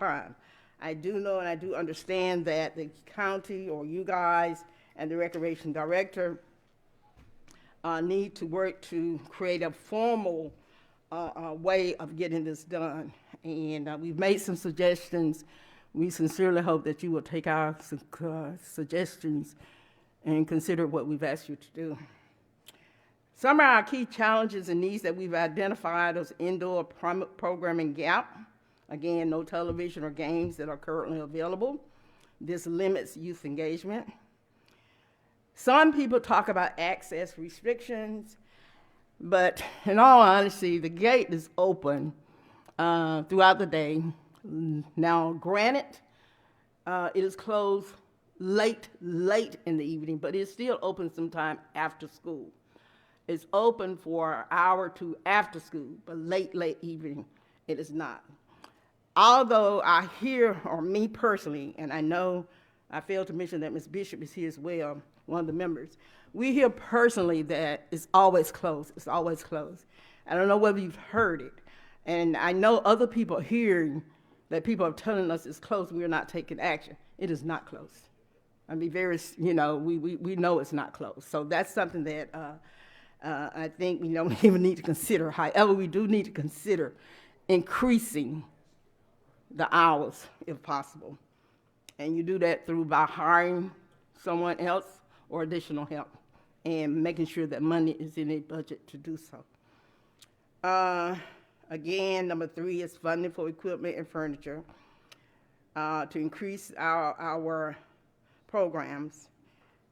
time. I do know and I do understand that the county or you guys and the recreation director need to work to create a formal way of getting this done. And we've made some suggestions. We sincerely hope that you will take our suggestions and consider what we've asked you to do. Some of our key challenges and needs that we've identified is indoor programming gap. Again, no television or games that are currently available. This limits youth engagement. Some people talk about access restrictions, but in all honesty, the gate is open throughout the day. Now, granted, it is closed late in the evening, but it's still open sometime after school. It's open for an hour or two after school, but late evening, it is not. Although I hear, or me personally, and I know I failed to mention that Ms. Bishop is here as well, one of the members, we hear personally that it's always closed. It's always closed. I don't know whether you've heard it. And I know other people hearing that people are telling us it's closed, we're not taking action. It is not closed. I mean, we know it's not closed. So that's something that I think we even need to consider. However, we do need to consider increasing the hours if possible. And you do that by hiring someone else or additional help and making sure that money is in a budget to do so. Again, number 3 is funding for equipment and furniture to increase our programs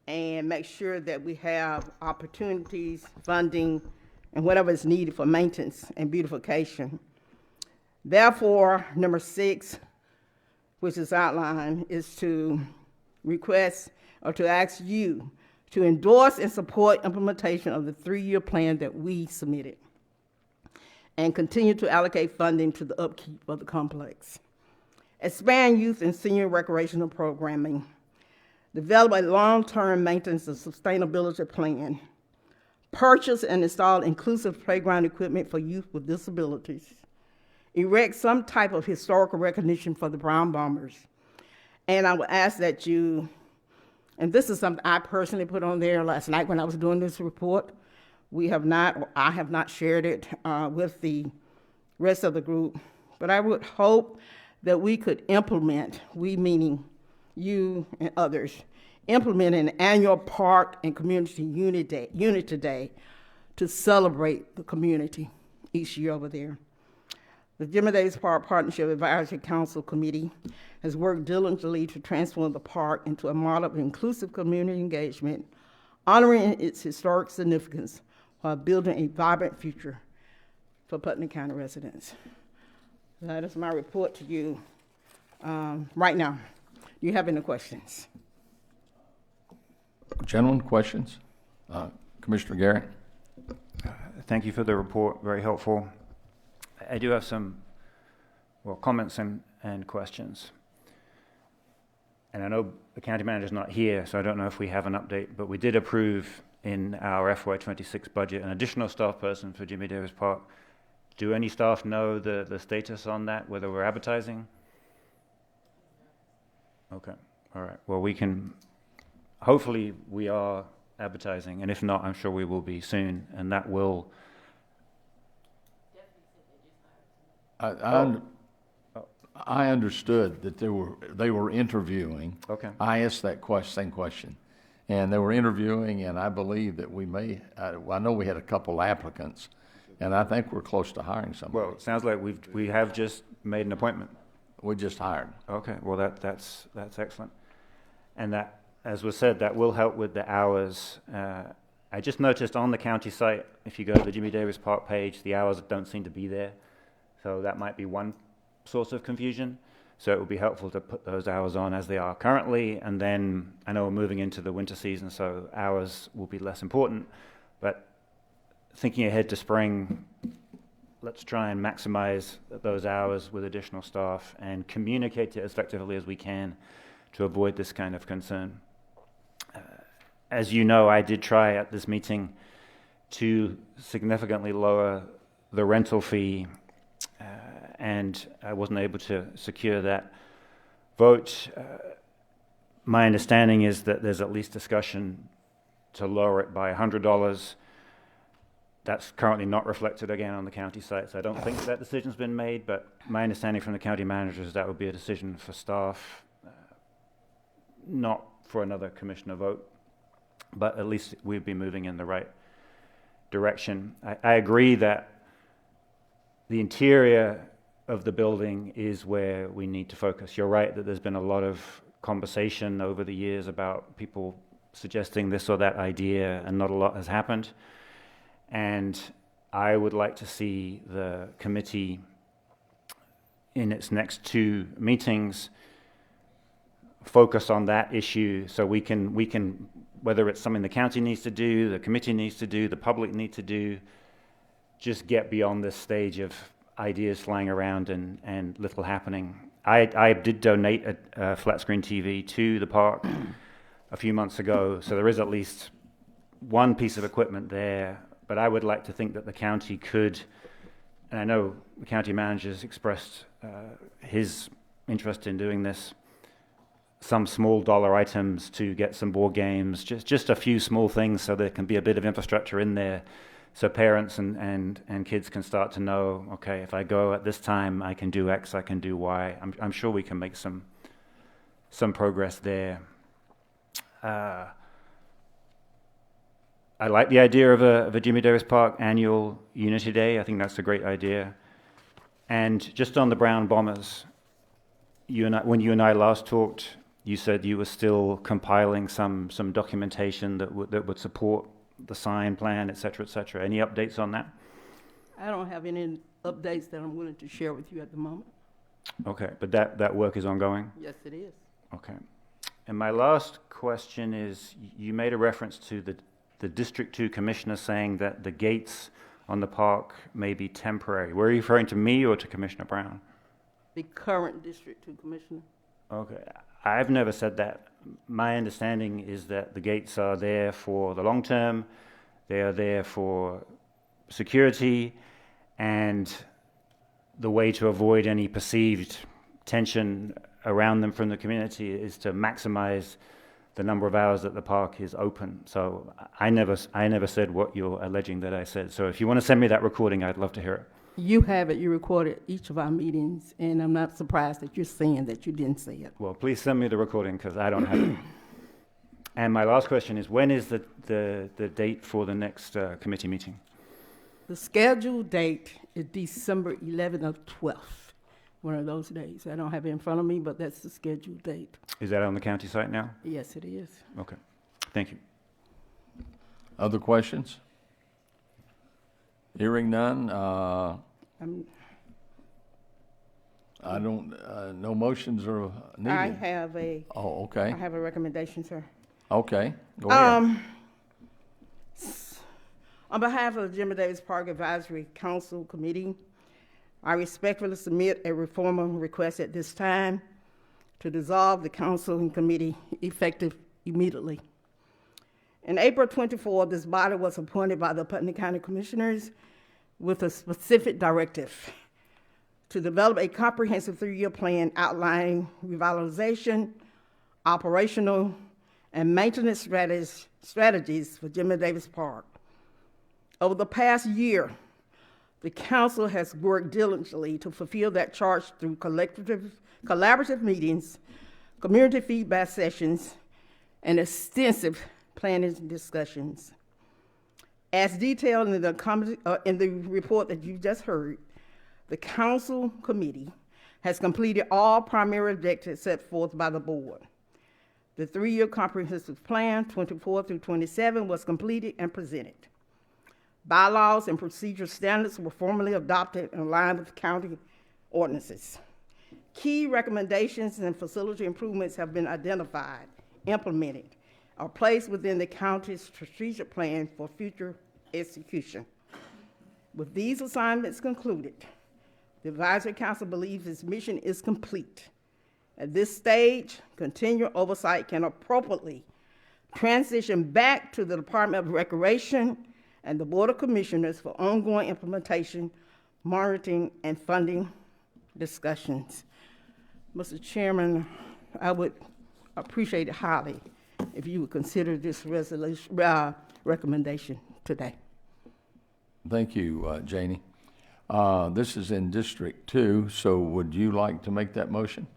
and make sure that we have opportunities, funding, and whatever is needed for maintenance and beautification. Therefore, number 6, which is outlined, is to request or to ask you to endorse and support implementation of the 3-year plan that we submitted and continue to allocate funding to the upkeep of the complex. Expand youth and senior recreational programming. Develop a long-term maintenance and sustainability plan. Purchase and install inclusive playground equipment for youth with disabilities. Erect some type of historical recognition for the Brown Bombers. And I would ask that you, and this is something I personally put on there last night when I was doing this report. I have not shared it with the rest of the group, but I would hope that we could implement, we meaning you and others, implement an annual park and community unity day to celebrate the community each year over there. The Jimmy Davis Park Partnership Advisory Council Committee has worked diligently to transform the park into a model of inclusive community engagement, honoring its historic significance while building a vibrant future for Putnam County residents. That is my report to you right now. Do you have any questions? Gentlemen, questions? Commissioner Garrett? Thank you for the report, very helpful. I do have some comments and questions. And I know the county manager's not here, so I don't know if we have an update, but we did approve in our FY26 budget an additional staff person for Jimmy Davis Park. Do any staff know the status on that, whether we're advertising? Okay, all right. Well, hopefully we are advertising, and if not, I'm sure we will be soon, and that will... I understood that they were interviewing. Okay. I asked that same question, and they were interviewing, and I believe that I know we had a couple applicants, and I think we're close to hiring somebody. Well, it sounds like we have just made an appointment. We just hired. Okay, well that's excellent, and that, as was said, that will help with the hours. I just noticed on the county site, if you go to the Jimmy Davis Park page, the hours don't seem to be there. So that might be one source of confusion. So it would be helpful to put those hours on as they are currently. And then I know we're moving into the winter season, so hours will be less important. But thinking ahead to spring, let's try and maximize those hours with additional staff and communicate it as effectively as we can to avoid this kind of concern. As you know, I did try at this meeting to significantly lower the rental fee and I wasn't able to secure that vote. My understanding is that there's at least discussion to lower it by $100. That's currently not reflected again on the county site, so I don't think that decision's been made, but my understanding from the county manager is that would be a decision for staff, not for another commissioner vote, but at least we'd be moving in the right direction. I agree that the interior of the building is where we need to focus. You're right that there's been a lot of conversation over the years about people suggesting this or that idea, and not a lot has happened. And I would like to see the committee in its next 2 meetings focus on that issue, so we can, whether it's something the county needs to do, the committee needs to do, the public need to do, just get beyond this stage of ideas flying around and little happening. I did donate a flat screen TV to the park a few months ago, so there is at least one piece of equipment there, but I would like to think that the county could, and I know the county manager's expressed his interest in doing this, some small dollar items to get some board games, just a few small things so there can be a bit of infrastructure in there, so parents and kids can start to know, okay, if I go at this time, I can do X, I can do Y. I'm sure we can make some progress there. I like the idea of a Jimmy Davis Park annual Unity Day. I think that's a great idea. And just on the Brown Bombers, when you and I last talked, you said you were still compiling some documentation that would support the sign plan, et cetera, et cetera. Any updates on that? I don't have any updates that I'm willing to share with you at the moment. Okay, but that work is ongoing? Yes, it is. Okay. And my last question is, you made a reference to the District 2 Commissioner saying that the gates on the park may be temporary. Were you referring to me or to Commissioner Brown? The current District 2 Commissioner. Okay. I've never said that. My understanding is that the gates are there for the long term, they are there for security, and the way to avoid any perceived tension around them from the community is to maximize the number of hours that the park is open. So I never said what you're alleging that I said. So if you want to send me that recording, I'd love to hear it. You have it. You recorded each of our meetings, and I'm not surprised that you're saying that you didn't say it. Well, please send me the recording because I don't have it. And my last question is, when is the date for the next committee meeting? The scheduled date is December 11th or 12th, one of those days. I don't have it in front of me, but that's the scheduled date. Is that on the county site now? Yes, it is. Okay. Thank you. Other questions? Hearing none, I don't, no motions are needed. I have a Oh, okay, recommendation, sir. okay, go ahead. On behalf of the Jimmy Davis Park Advisory Council Committee, I respectfully submit a reform request at this time to dissolve the council and committee effective immediately. In April 24, this body was appointed by the Putnam County Commissioners with a specific directive to develop a comprehensive 3-year plan outlining revitalization, operational, and maintenance strategies for Jimmy Davis Park. Over the past year, the council has worked diligently to fulfill that charge through collaborative meetings, community feedback sessions, and extensive planning discussions. As detailed in the report that you just heard, the council committee has completed all primary objectives set forth by the board. The 3-year comprehensive plan, 24 through 27, was completed and presented. Bylaws and procedure standards were formally adopted in line with county ordinances. Key recommendations and facility improvements have been identified, implemented, are placed within the county's strategic plan for future execution. With these assignments concluded, the Advisory Council believes its mission is complete. At this stage, continual oversight can appropriately transition back to the Department of Recreation and the Board of Commissioners for ongoing implementation, monitoring, and funding discussions. Mr. Chairman, I would appreciate it highly if you would consider this resolution, recommendation today. Thank you, Janie. This is in District 2, so would you like to make that motion?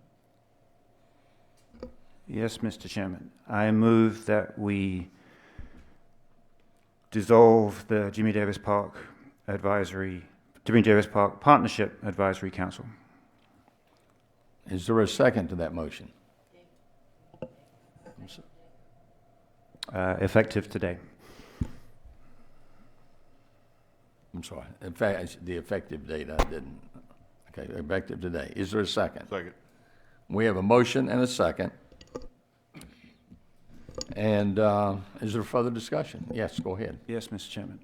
Yes, Mr. Chairman. I move that we dissolve the Jimmy Davis Park Partnership Advisory Council. Is there a second to that motion? Effective today. I'm sorry. In fact, it's the effective date, I didn't. Okay, effective today. Is there a second? Second. We have a motion and a second. And is there further discussion? Yes, go ahead. Yes, Mr. Chairman.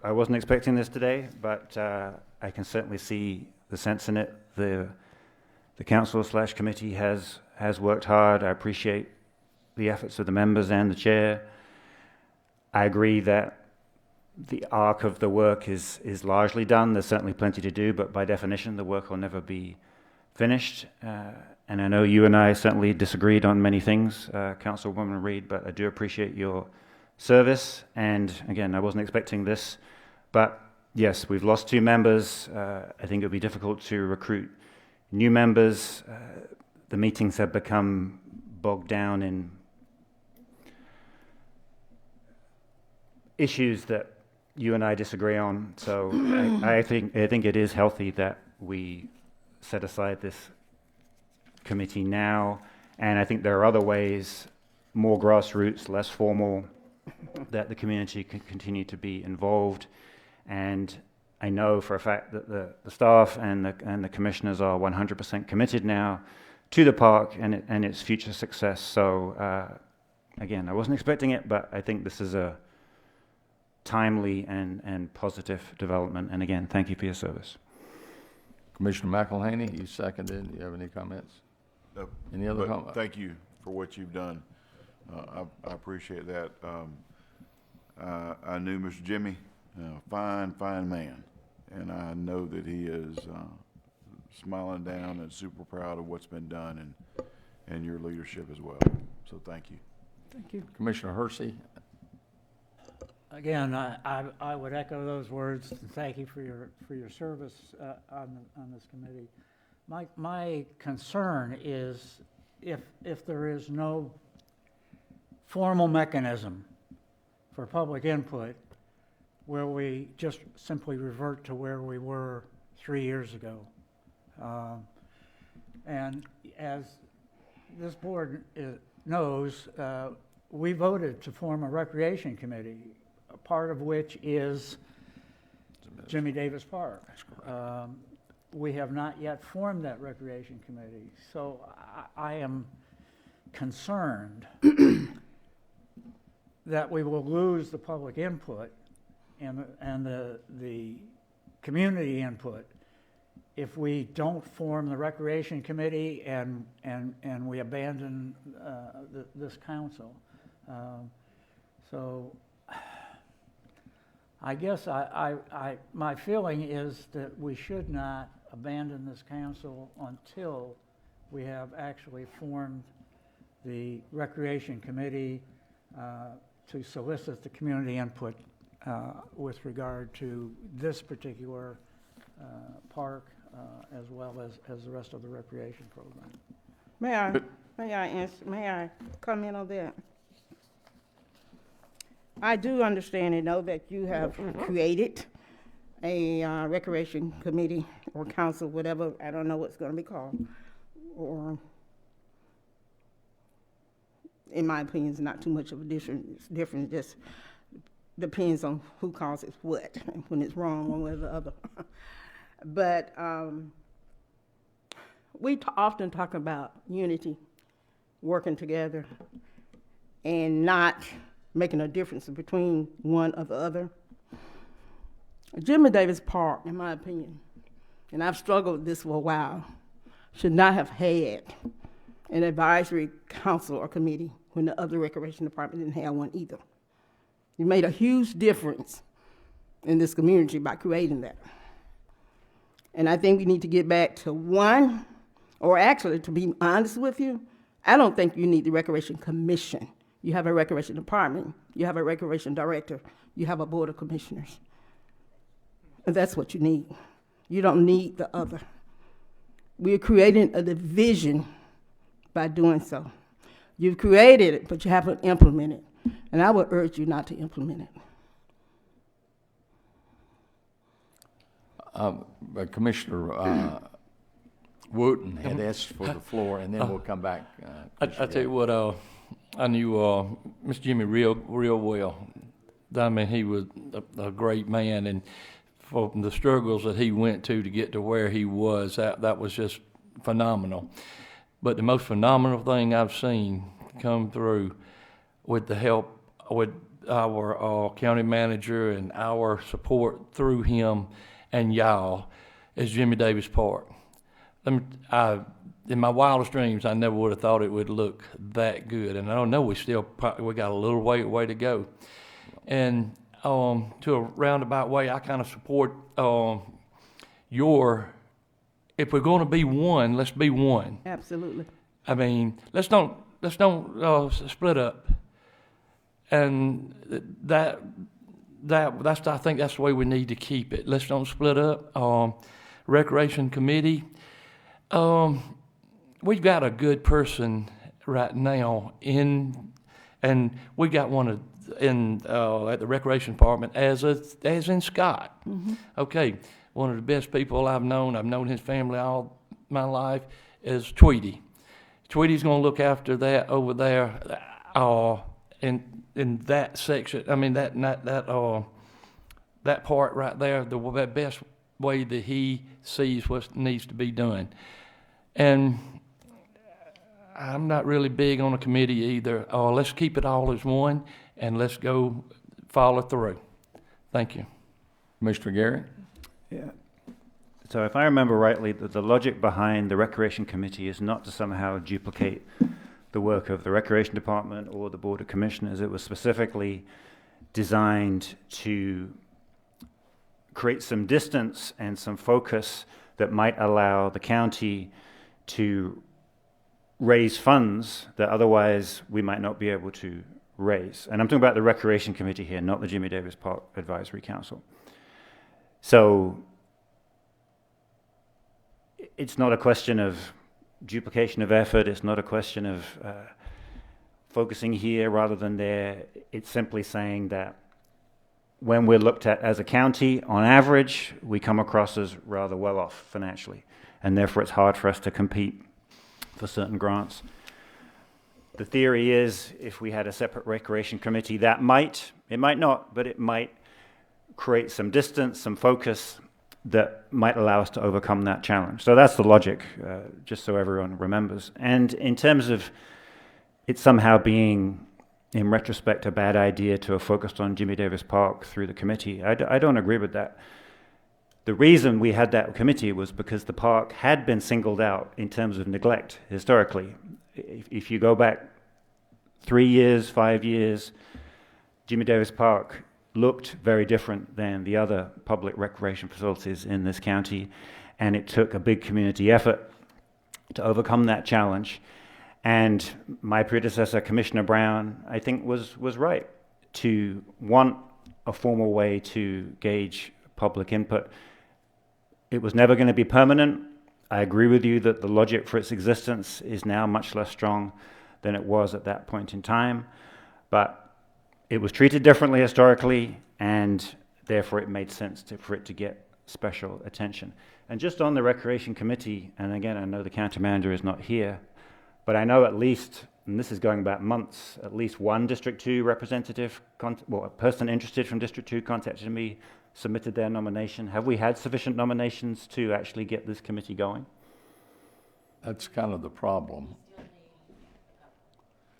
I wasn't expecting this today, but I can certainly see the sense in it. The council/committee has worked hard. I appreciate the efforts of the members and the chair. I agree that the arc of the work is largely done. There's certainly plenty to do, but by definition, the work will never be finished. And I know you and I certainly disagreed on many things, Councilwoman Reid, but I do appreciate your service. And again, I wasn't expecting this, but yes, we've lost 2 members. I think it would be difficult to recruit new members. The meetings have become bogged down in issues that you and I disagree on. So I think it is healthy that we set aside this committee now, and I think there are other ways, more grassroots, less formal, that the community can continue to be involved. And I know for a fact that the staff and the commissioners are 100% committed now to the park and its future success. So again, I wasn't expecting it, but I think this is a timely and positive development. And again, thank you for your service. Commissioner McElhaney, you seconded. Do you have any comments? Any other comments? Thank you for what you've done. I appreciate that. I knew Mr. Jimmy, fine man, and I know that he is smiling down and super proud of what's been done and your leadership as well. So thank you. Thank you. Commissioner Hersey. Again, I would echo those words and thank you for your service on this committee. My concern is if there is no formal mechanism for public input where we just simply revert to where we were 3 years ago. And as this board knows, we voted to form a recreation committee, a part of which is Jimmy Davis Park. We have not yet formed that recreation committee, so I am concerned that we will lose the public input and the community input if we don't form the recreation committee and we abandon this council. So I guess my feeling is that we should not abandon this council until we have actually formed the recreation committee to solicit the community input with regard to this particular park as well as the rest of the recreation program. May I comment on that? I do understand and know that you have created a recreation committee or council, whatever, I don't know what's going to be called, or in my opinion, it's not too much of a difference, just depends on who calls it what, when it's wrong one way or the other. But we often talk about unity, working together, and not making a difference between one or the other. Jimmy Davis Park, in my opinion, and I've struggled with this for a while, should not have had an advisory council or committee when the other recreation department didn't have one either. You made a huge difference in this community by creating that. And I think we need to get back to one, or actually, to be honest with you, I don't think you need the Recreation Commission. You have a Recreation Department, you have a Recreation Director, you have a Board of Commissioners. And that's what you need. You don't need the other. We're creating a division by doing so. You've created it, but you haven't implemented it. And I would urge you not to implement it. Commissioner Wooten had asked for the floor, and then we'll come back. I tell you what, I knew Mr. Jimmy real well. I mean, he was a great man, and from the struggles that he went to get to where he was, that was just phenomenal. But the most phenomenal thing I've seen come through with the help with our county manager and our support through him and y'all is Jimmy Davis Park. In my wildest dreams, I never would have thought it would look that good, and I don't know. We got a little way to go, and to a roundabout way, I kind of support if we're going to be one, let's be one. Absolutely. I mean, let's don't split up, and that's I think that's the way we need to keep it. Let's don't split up. Recreation Committee. We've got a good person right now and we got one at the Recreation Department as in Scott. Mm-hmm. Okay, one of the best people I've known his family all my life, is Tweety. Tweety's going to look after that over there, in that section. I mean that part right there, the best way that he sees what needs to be done. And I'm not really big on a committee either. Let's keep it all as one, and let's go follow through. Thank you. Commissioner Garrett? Yeah. So if I remember rightly, the logic behind the Recreation Committee is not to somehow duplicate the work of the Recreation Department or the Board of Commissioners. It was specifically designed to create some distance and some focus that might allow the county to raise funds that otherwise we might not be able to raise. And I'm talking about the Recreation Committee here, not the Jimmy Davis Park Advisory Council. So it's not a question of duplication of effort. It's not a question of focusing here rather than there. It's simply saying that when we're looked at as a county, on average, we come across as rather well off financially, and therefore it's hard for us to compete for certain grants. The theory is if we had a separate recreation committee, it might not, but it might create some distance, some focus that might allow us to overcome that challenge. So that's the logic, just so everyone remembers. And in terms of it somehow being, in retrospect, a bad idea to have focused on Jimmy Davis Park through the committee, I don't agree with that. The reason we had that committee was because the park had been singled out in terms of neglect historically. If you go back 3 years, 5 years, Jimmy Davis Park looked very different than the other public recreation facilities in this county, and it took a big community effort to overcome that challenge. And my predecessor, Commissioner Brown, I think was right to want a formal way to gauge public input. It was never going to be permanent. I agree with you that the logic for its existence is now much less strong than it was at that point in time, but it was treated differently historically, and therefore it made sense for it to get special attention. And just on the Recreation Committee, and again, I know the county manager is not here, but I know at least, and this is going back months, at least one District 2 representative, a person interested from District 2 contacted me, submitted their nomination. Have we had sufficient nominations to actually get this committee going? That's kind of the problem.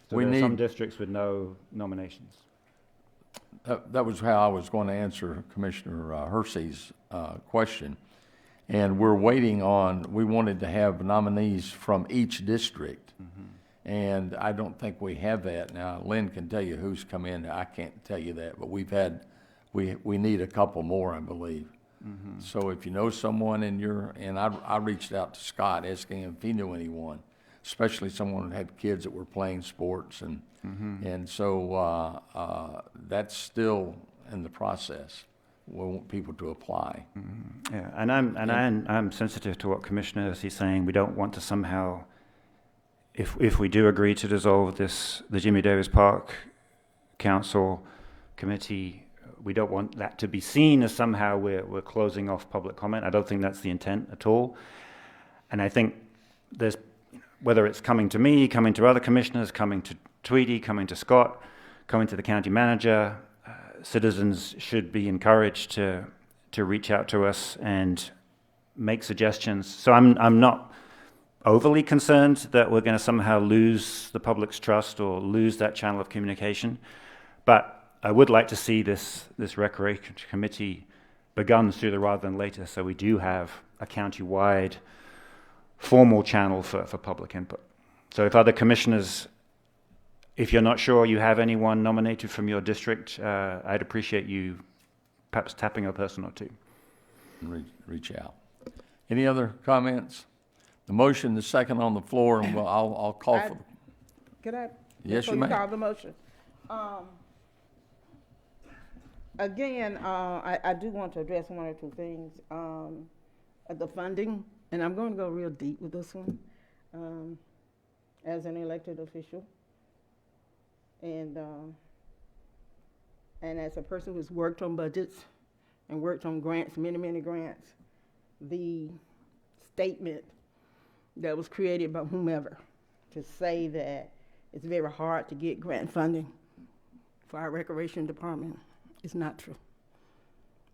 So there are some districts with no nominations. That was how I was going to answer Commissioner Hersey's question. And we're waiting on, we wanted to have nominees from each district. Mm-hmm. And I don't think we have that. Now, Lynn can tell you who's come in. I can't tell you that, but we need a couple more, I believe. So if you know someone and I reached out to Scott asking him if he knew anyone, especially someone that had kids that were playing sports, and so that's still in the process. We want people to apply. Yeah, and I'm sensitive to what Commissioner is saying. We don't want to somehow, if we do agree to dissolve the Jimmy Davis Park Council Committee, we don't want that to be seen as somehow we're closing off public comment. I don't think that's the intent at all. And I think there's, whether it's coming to me, coming to other commissioners, coming to Tweedy, coming to Scott, coming to the county manager, citizens should be encouraged to reach out to us and make suggestions. So I'm not overly concerned that we're going to somehow lose the public's trust or lose that channel of communication, but I would like to see this recreation committee begun sooner rather than later, so we do have a county-wide formal channel for public input. So if other commissioners, if you're not sure you have anyone nominated from your district, I'd appreciate you perhaps tapping a person or two. Reach out. Any other comments? The motion, the second on the floor, and I'll call for. Could I? Yes, before you may. Call the motion. Again, I do want to address one or two things. The funding, and I'm going to go real deep with this one, as an elected official, and as a person who's worked on budgets and worked on grants, many grants, the statement that was created by whomever to say that it's very hard to get grant funding for our recreation department is not true.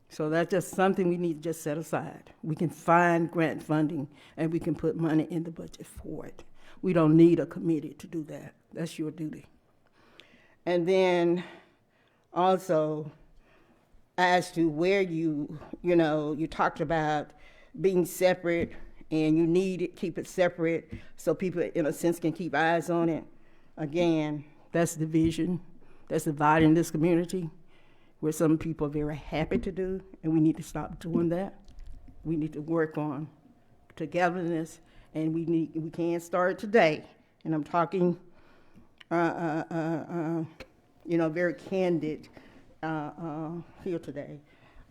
So that's just something we need to just set aside. We can find grant funding and we can put money in the budget for it. We don't need a committee to do that. That's your duty. And then also, as to where you talked about being separate and you need it, keep it separate so people, in a sense, can keep eyes on it. Again, that's division. That's dividing this community, where some people are very happy to do, and we need to stop doing that. We need to work on togetherness, and we can start today. And I'm talking, very candid here today,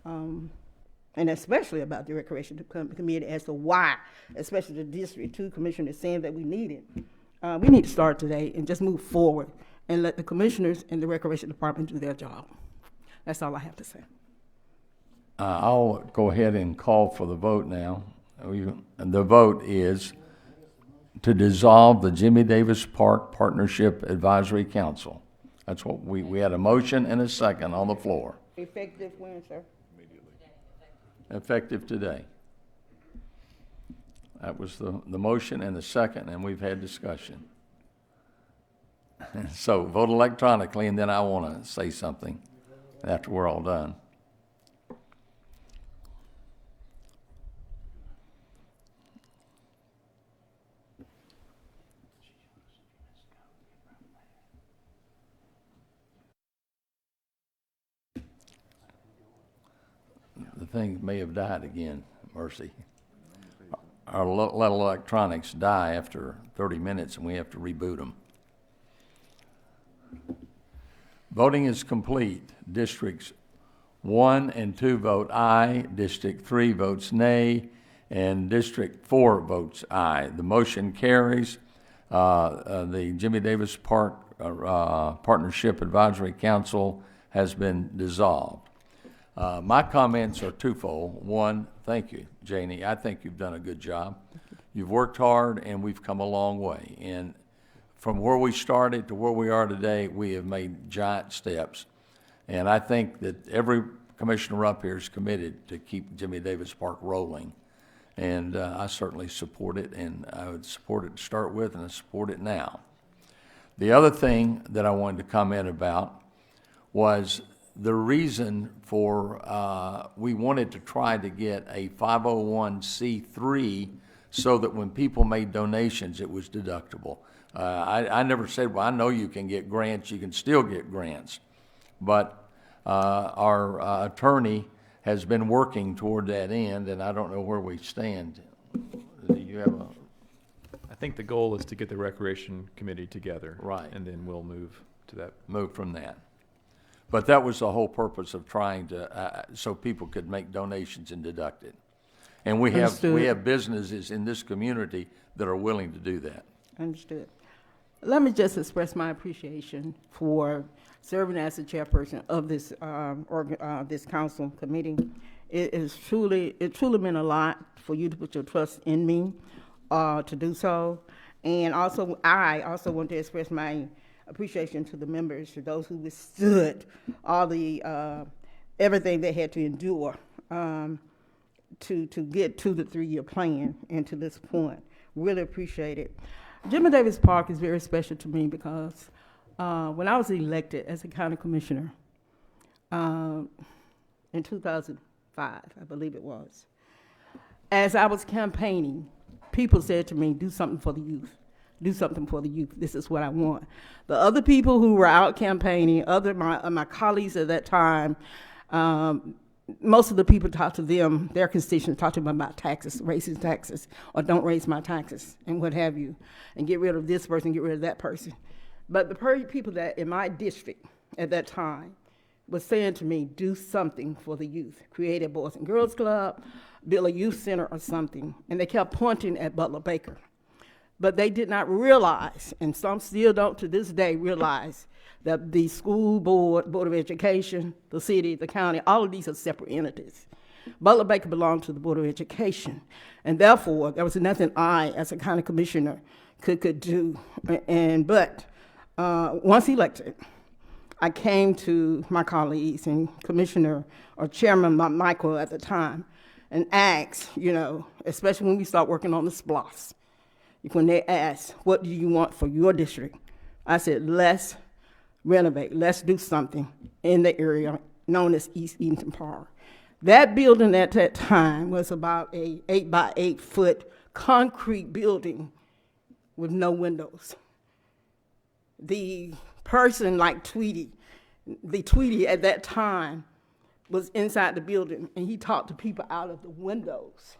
and especially about the Recreation Committee as to why, especially the District 2 Commissioner is saying that we need it. We need to start today and just move forward and let the commissioners and the Recreation Department do their job. That's all I have to say. I'll go ahead and call for the vote now. The vote is to dissolve the Jimmy Davis Park Partnership Advisory Council. That's what we had a motion and a second on the floor. Effective when, sir? Effective today. That was the motion and the second, and we've had discussion. So vote electronically, and then I want to say something after we're all done. The thing may have died again, Mercy. Our little electronics die after 30 minutes, and we have to reboot them. Voting is complete. Districts 1 and 2 vote aye, District 3 votes nay, and District 4 votes aye. The motion carries. The Jimmy Davis Park Partnership Advisory Council has been dissolved. My comments are twofold. One, thank you, Janie. I think you've done a good job. You've worked hard, and we've come a long way. And from where we started to where we are today, we have made giant steps. And I think that every commissioner up here is committed to keep Jimmy Davis Park rolling. And I certainly support it, and I would support it to start with, and I support it now. The other thing that I wanted to comment about was the reason for, we wanted to try to get a 501c3 so that when people made donations, it was deductible. I never said, well, I know you can get grants, you can still get grants. But our attorney has been working toward that end, and I don't know where we stand. Do you have a, I think the goal is to get the recreation committee together. Right. And then we'll move to that. move from that? But that was the whole purpose of trying to, so people could make donations and deduct it. And we Understood. have businesses in this community that are willing to do that. Understood. Let me just express my appreciation for serving as the chairperson of this, this council committee. It truly meant a lot for you to put your trust in me, to do so. And also, I also want to express my appreciation to the members, to those who withstood all the, everything they had to endure, to get to the 3-year plan and to this point. Really appreciate it. Jimmy Davis Park is very special to me because when I was elected as a county commissioner in 2005, I believe it was, as I was campaigning, people said to me, do something for the youth. Do something for the youth. This is what I want. The other people who were out campaigning, my colleagues at that time, most of the people talked to them, their constituents talked to them about taxes, raising taxes, or don't raise my taxes, and what have you, and get rid of this person, get rid of that person. But the people that in my district at that time was saying to me, do something for the youth. Create a Boys and Girls Club, build a youth center or something. And they kept pointing at Butler Baker. But they did not realize, and some still don't to this day realize, that the school board, Board of Education, the city, the county, all of these are separate entities. Butler Baker belonged to the Board of Education, and therefore there was nothing I, as a county commissioner, could do. But once elected, I came to my colleagues and Commissioner or Chairman Michael at the time and asked, especially when we start working on the SPLOS, when they asked, what do you want for your district? I said, let's renovate, let's do something in the area known as East Eaton Park. That building at that time was about a 8 by 8 foot concrete building with no windows. The person like Tweety at that time was inside the building, and he talked to people out of the windows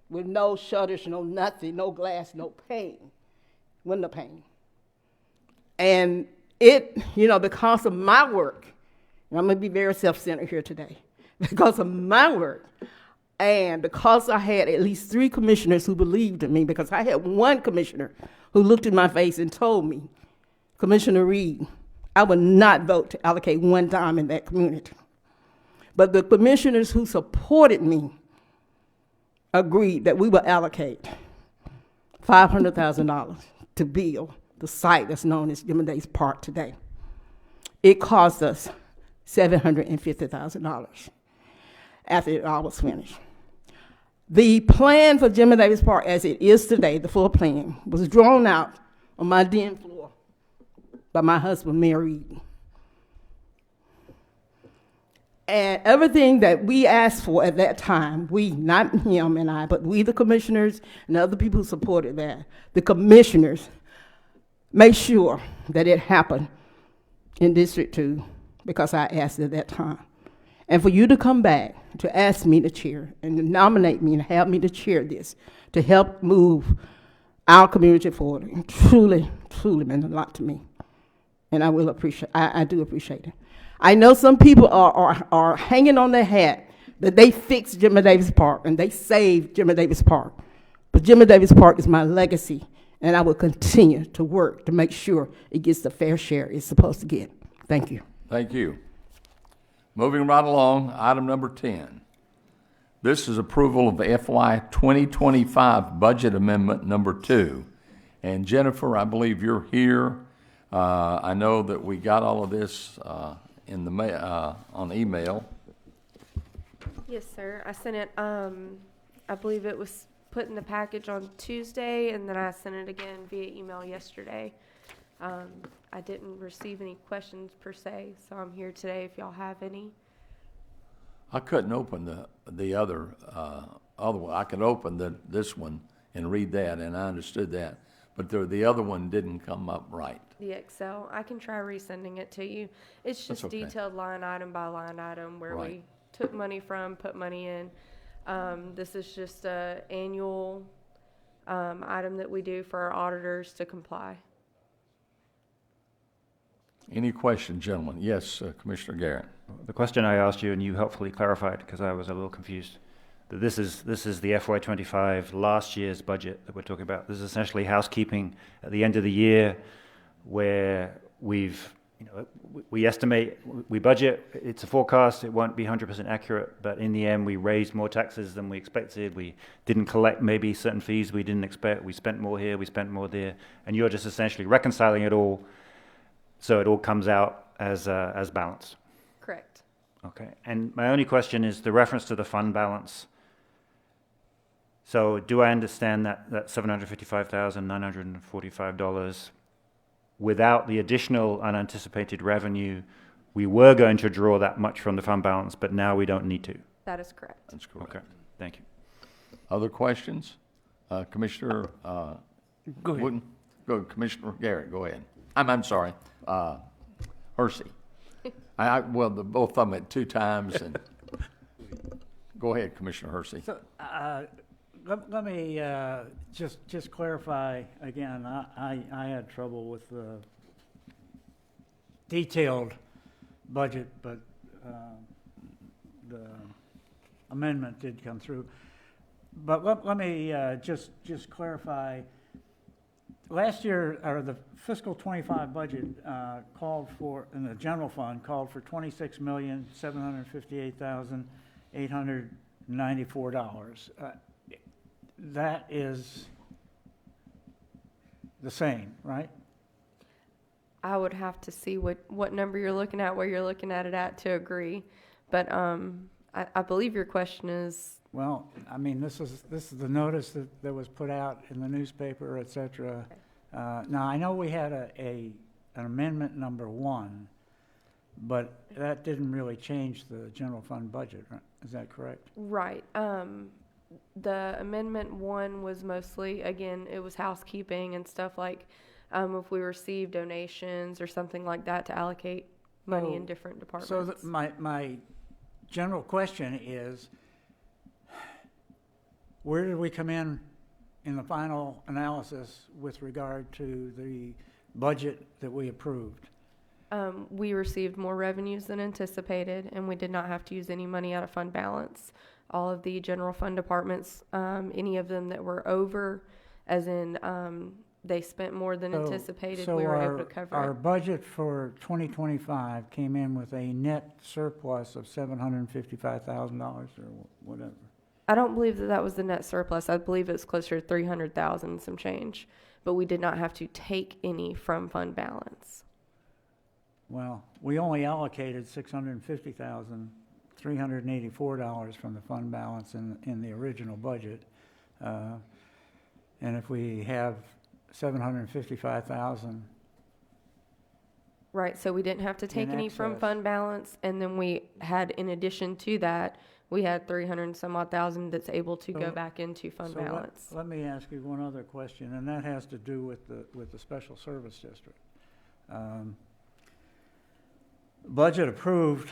with no shutters, no nothing, no glass, no pane, window pane. And it, because of my work, and I'm going to be very self-centered here today, because of my work, and because I had at least 3 commissioners who believed in me, because I had one commissioner who looked in my face and told me, Commissioner Reed, I would not vote to allocate one dime in that community. But the commissioners who supported me agreed that we would allocate $500,000 to build the site that's known as Jimmy Davis Park today. It cost us $750,000 after it all was finished. The plan for Jimmy Davis Park as it is today, the full plan, was drawn out on my den floor by my husband, Mayor Reed. And everything that we asked for at that time, we, not him and I, but we, the commissioners, and other people who supported that, the commissioners made sure that it happened in District 2 because I asked at that time. And for you to come back to ask me to chair and to nominate me and have me to chair this to help move our community forward, it truly, truly meant a lot to me. And I will appreciate, I do appreciate it. I know some people are hanging on their hat that they fixed Jimmy Davis Park and they saved Jimmy Davis Park. But Jimmy Davis Park is my legacy, and I will continue to work to make sure it gets the fair share it's supposed to get. Thank you. Thank you. Moving right along, item number 10. This is approval of FY 2025 Budget Amendment number 2. And Jennifer, I believe you're here. I know that we got all of this in the on email. Yes, sir. I sent it, I believe it was put in the package on Tuesday, and then I sent it again via email yesterday. I didn't receive any questions per se, so I'm here today if y'all have any. I couldn't open the other one. I could open this one and read that, and I understood that. But the other one didn't come up right. The Excel, I can try resending it to you. It's just okay. detailed line item by line item where Right. we took money from, put money in. This is just a annual item that we do for our auditors to comply. Any questions, gentlemen? Yes, Commissioner Garrett. The question I asked you, and you helpfully clarified because I was a little confused, that this is the FY25 last year's budget that we're talking about. This is essentially housekeeping at the end of the year, where we estimate, we budget. It's a forecast. It won't be 100% accurate, but in the end, we raised more taxes than we expected. We didn't collect maybe certain fees we didn't expect. We spent more here. We spent more there, and you're just essentially reconciling it all, so it all comes out as balanced. Correct. Okay, and my only question is the reference to the fund balance. So do I understand that $755,945, without the additional unanticipated revenue, we were going to draw that much from the fund balance, but now we don't need to? That is correct. That's correct. Okay, thank you. Other questions? Commissioner Go ahead. Wooten? Go, Commissioner Garrett, go ahead. I'm sorry, Hersey. Well, both of them at two times, and go ahead, Commissioner Hersey. So, let me just clarify again. I had trouble with the detailed budget, but the amendment did come through. But let me just clarify. Last year, or the fiscal 25 budget called for, in the general fund, called for $26,758,894. That is the same, right? I would have to see what number you're looking at, where you're looking at it at to agree. But I believe your question is, Well, I mean, this is the notice that was put out in the newspaper, et cetera. Now, I know we had an amendment number 1, but that didn't really change the general fund budget, right? Is that correct? right. The amendment 1 was mostly, again, it was housekeeping and stuff like if we receive donations or something like that to allocate money in different departments. So my general question is, where did we come in the final analysis with regard to the budget that we approved? We received more revenues than anticipated, and we did not have to use any money out of fund balance. All of the general fund departments, any of them that were over, as in they spent more than anticipated, we were able to cover our it. budget for 2025 came in with a net surplus of $755,000 or whatever. I don't believe that was the net surplus. I believe it's closer to 300,000 and some change, but we did not have to take any from fund balance. Well, we only allocated $650,384 from the fund balance in the original budget. And if we have $755,000. Right, so we didn't have to take In any from excess. fund balance, and then we had, in addition to that, we had 300 and some odd thousand that's able to go So- back into fund So balance. let me ask you one other question, and that has to do with the special service district. Budget approved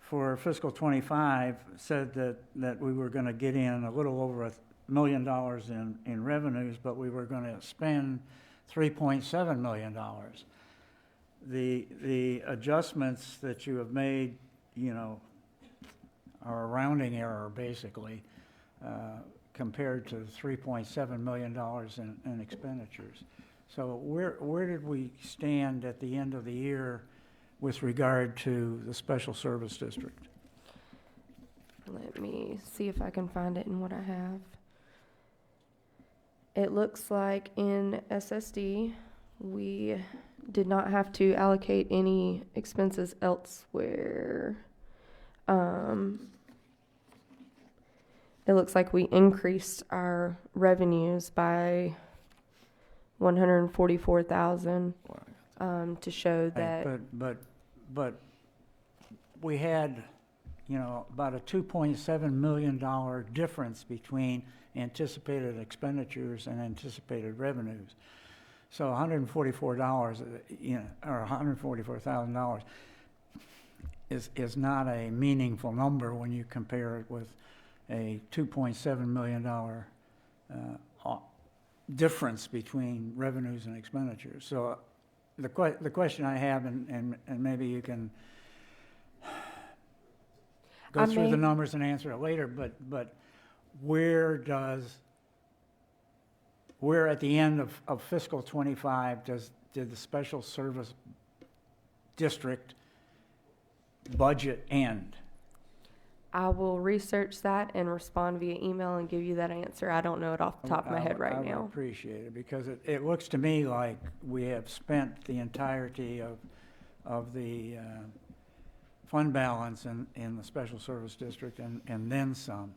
for fiscal 25 said that we were going to get in a little over $1 million in revenues, but we were going to spend $3.7 million. The adjustments that you have made, are a rounding error basically, compared to $3.7 million in expenditures. So where did we stand at the end of the year with regard to the special service district? Let me see if I can find it in what I have. It looks like in SSD, we did not have to allocate any expenses elsewhere. It looks like we increased our revenues by $144,000 to show that. But we had, about a $2.7 million difference between anticipated expenditures and anticipated revenues. So $144, or $144,000. is not a meaningful number when you compare it with a $2.7 million difference between revenues and expenditures. So the question I have, and maybe you can go through the numbers and answer it later, but where at the end of fiscal 25 did the special service district budget end? I will research that and respond via email and give you that answer. I don't know it off the top of my head right now. I would appreciate it, because it looks to me like we have spent the entirety of the fund balance in the special service district and then some.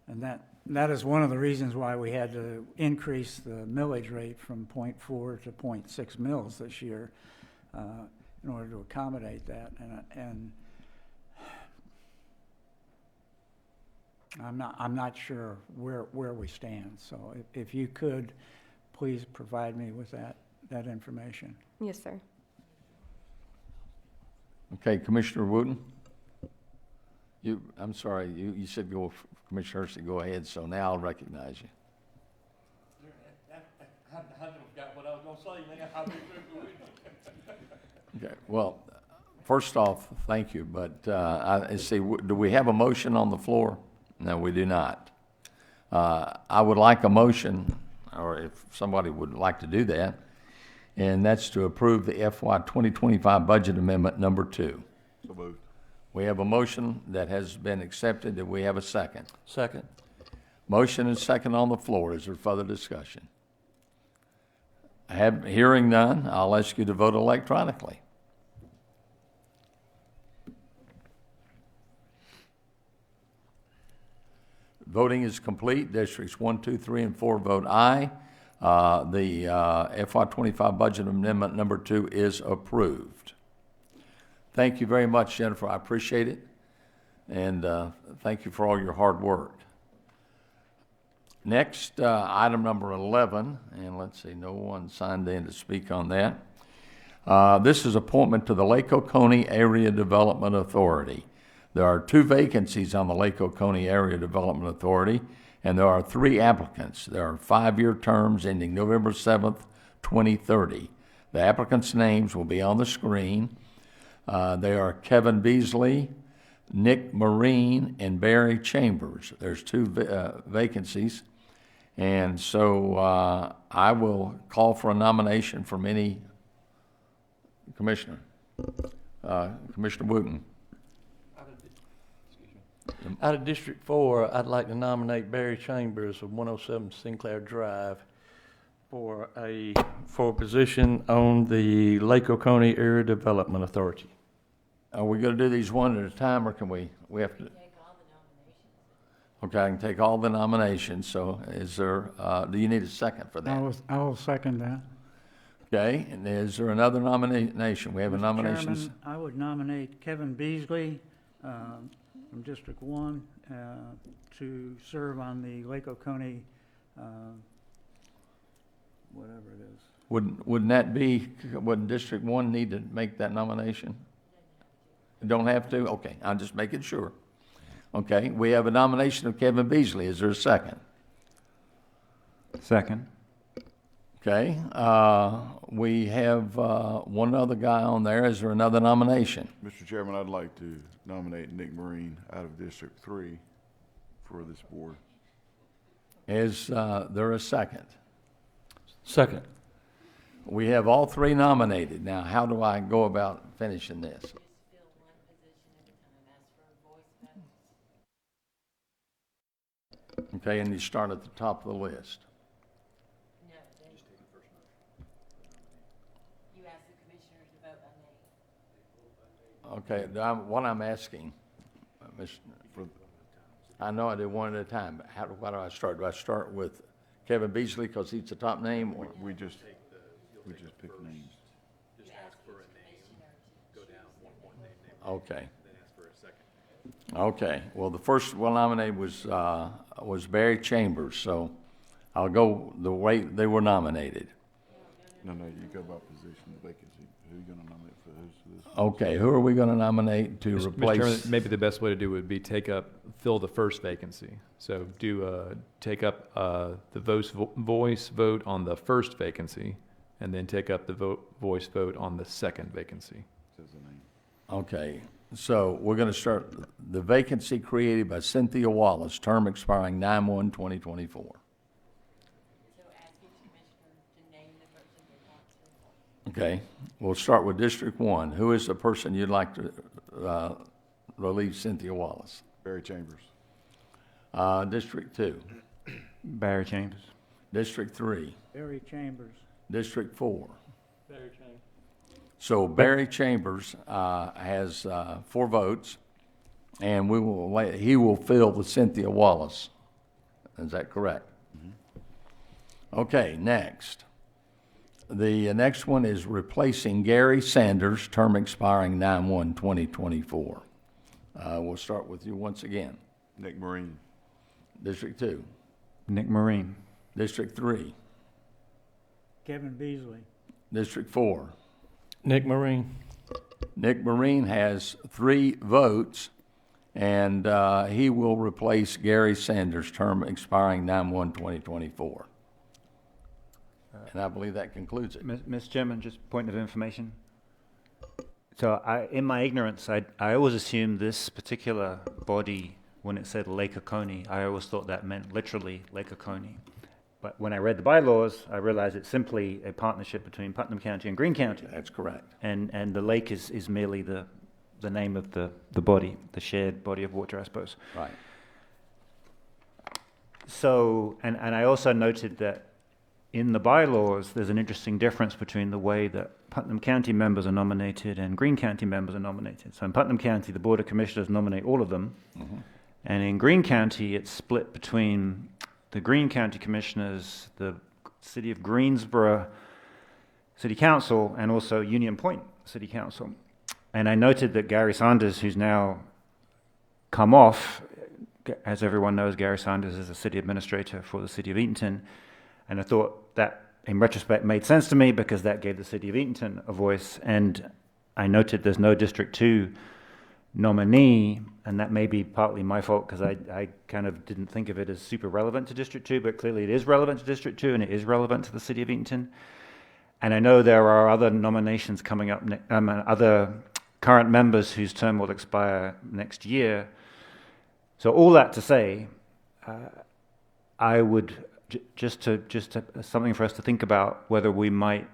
And that is one of the reasons why we had to increase the millage rate from 0.4 to 0.6 mils this year in order to accommodate that. And I'm not sure where we stand. So if you could, please provide me with that information. Yes, sir. Okay, Commissioner Wooten? I'm sorry, you said go, Commissioner Hersey, go ahead, so now I'll recognize you. I forgot what I was going to say now. Okay, well, first off, thank you, but I see, do we have a motion on the floor? No, we do not. I would like a motion, or if somebody would like to do that, and that's to approve the FY 2025 budget amendment number 2. So moved. We have a motion that has been accepted. Do we have a second? Second. Motion and second on the floor. Is there further discussion? Hearing none, I'll ask you to vote electronically. Voting is complete. Districts 1, 2, 3, and 4 vote aye. The FY 25 budget amendment number 2 is approved. Thank you very much, Jennifer. I appreciate it. And thank you for all your hard work. Next, item number 11, and let's see, no one signed in to speak on that. This is appointment to the Lake Oconee Area Development Authority. There are 2 vacancies on the Lake Oconee Area Development Authority, and there are 3 applicants. There are 5-year terms ending November 7th, 2030. The applicants' names will be on the screen. They are Kevin Beasley, Nick Marine, and Barry Chambers. There's 2 vacancies. And so I will call for a nomination from any commissioner. Commissioner Wooten. Out of District 4, I'd like to nominate Barry Chambers of 107 Sinclair Drive for a position on the Lake Oconee Area Development Authority. Are we going to do these one at a time, or can we have to? Okay, I can take all the nominations. So is there, do you need a second for that? I will second that. Okay, and is there another nomination? We have a nomination. Chairman, I would nominate Kevin Beasley from District 1 to serve on the Lake Oconee, whatever it is. Wouldn't District 1 need to make that nomination? Don't have to? Okay, I'm just making sure. Okay, we have a nomination of Kevin Beasley. Is there a second? Second. Okay, we have one other guy on there. Is there another nomination? Mr. Chairman, I'd like to nominate Nick Marine out of District 3 for this board. Is there a second? Second. We have all 3 nominated. Now, how do I go about finishing this? Okay, and you start at the top of the list. No, just take the first one. You ask the commissioners to vote by name. Okay, what I'm asking, I know I did one at a time, but how do I start? Do I start with Kevin Beasley because he's the top name? Or? We just pick names. Just ask for a name, go down one name, Okay. then ask for a second. Okay, well, the first one nominated was Barry Chambers, so I'll go the way they were nominated. No, you go by position, vacancy. Who you gonna nominate for this? Okay, who are we going to nominate to Mr. replace? Chairman, maybe the best way to do it would be fill the first vacancy. So take up the voice vote on the first vacancy, and then take up the voice vote on the second vacancy. Says the name. Okay, so we're going to start the vacancy created by Cynthia Wallace, term expiring 9/1/2024. So ask each commissioner to name the person they want to. Okay, we'll start with District 1. Who is the person you'd like to relieve Cynthia Wallace? Barry Chambers. District 2. Barry Chambers. District 3. Barry Chambers. District 4. Barry Chambers. So Barry Chambers has 4 votes, and he will fill the Cynthia Wallace. Is that correct? Okay, next. The next one is replacing Gary Sanders, term expiring 9/1/2024. We'll start with you once again. Nick Marine. District 2. Nick Marine. District 3. Kevin Beasley. District 4. Nick Marine. Nick Marine has 3 votes, and he will replace Gary Sanders, term expiring 9/1/2024. And I believe that concludes it. Mr. Chairman, just point of information. So in my ignorance, I always assumed this particular body, when it said Lake Oconee, I always thought that meant literally Lake Oconee. But when I read the bylaws, I realized it's simply a partnership between Putnam County and Greene County. That's correct. And the lake is merely the name of the body, the shared body of water, I suppose. Right. So, and I also noted that in the bylaws, there's an interesting difference between the way that Putnam County members are nominated and Greene County members are nominated. So in Putnam County, the Board of Commissioners nominate all of them. Mm-hmm. And in Greene County, it's split between the Greene County Commissioners, the City of Greensboro City Council, and also Union Point City Council. And I noted that Gary Sanders, who's now come off, as everyone knows, Gary Sanders is the city administrator for the City of Eatonton. And I thought that, in retrospect, made sense to me because that gave the City of Eatonton a voice. And I noted there's no District 2 nominee, and that may be partly my fault because I kind of didn't think of it as super relevant to District 2, but clearly it is relevant to District 2 and it is relevant to the City of Eatonton. And I know there are other nominations coming up, other current members whose term will expire next year. So all that to say, I would just something for us to think about whether we might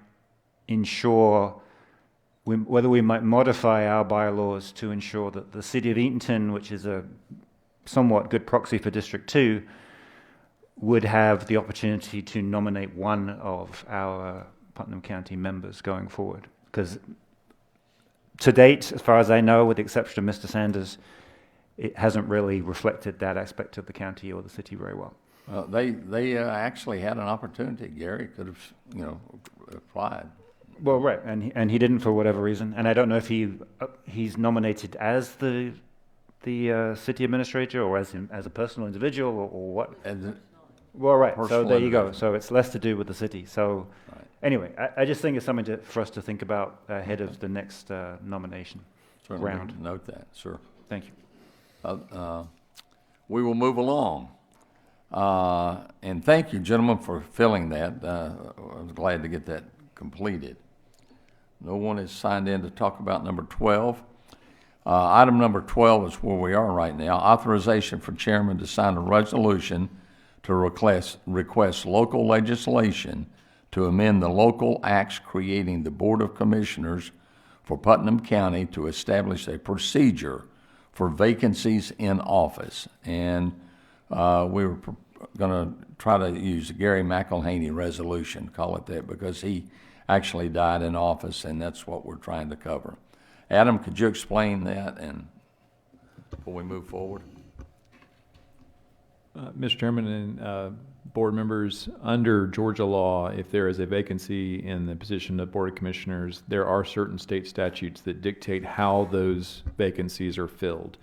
whether we might modify our bylaws to ensure that the City of Eatonton, which is a somewhat good proxy for District 2, would have the opportunity to nominate one of our Putnam County members going forward. Because to date, as far as I know, with the exception of Mr. Sanders, it hasn't really reflected that aspect of the county or the city very well. They actually had an opportunity. Gary could have, applied. Well, right, and he didn't for whatever reason, and I don't know if he's nominated as the city administrator or as a personal individual or what. Well, right. So there you go. So it's less to do with the city. So anyway, I just think it's something for us to think about ahead of the next nomination round. Note that, sir. Thank you. We will move along. And thank you, gentlemen, for filling that. I was glad to get that completed. No one has signed in to talk about number 12. Item number 12 is where we are right now. Authorization for chairman to sign a resolution to request local legislation to amend the local acts creating the Board of Commissioners for Putnam County to establish a procedure for vacancies in office. And we were going to try to use the Gary McElhaney resolution, call it that, because he actually died in office, and that's what we're trying to cover. Adam, could you explain that and before we move forward? Mr. Chairman and board members, under Georgia law, if there is a vacancy in the position of Board of Commissioners, there are certain state statutes that dictate how those vacancies are filled.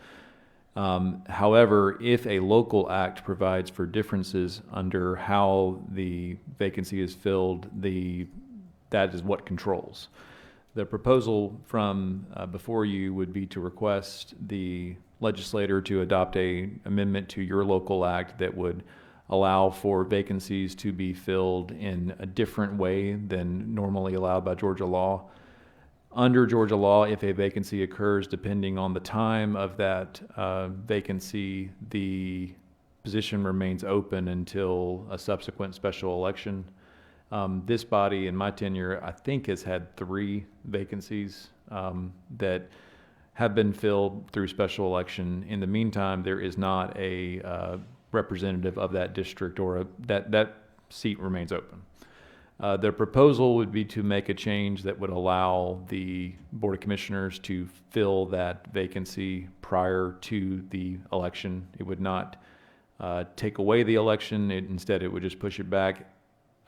However, if a local act provides for differences under how the vacancy is filled, the that is what controls. The proposal from before you would be to request the legislator to adopt a amendment to your local act that would allow for vacancies to be filled in a different way than normally allowed by Georgia law. Under Georgia law, if a vacancy occurs, depending on the time of that vacancy, the position remains open until a subsequent special election. This body, in my tenure, I think has had 3 vacancies that have been filled through special election. In the meantime, there is not a representative of that district, or that seat remains open. The proposal would be to make a change that would allow the Board of Commissioners to fill that vacancy prior to the election. It would not take away the election. Instead, it would just push it back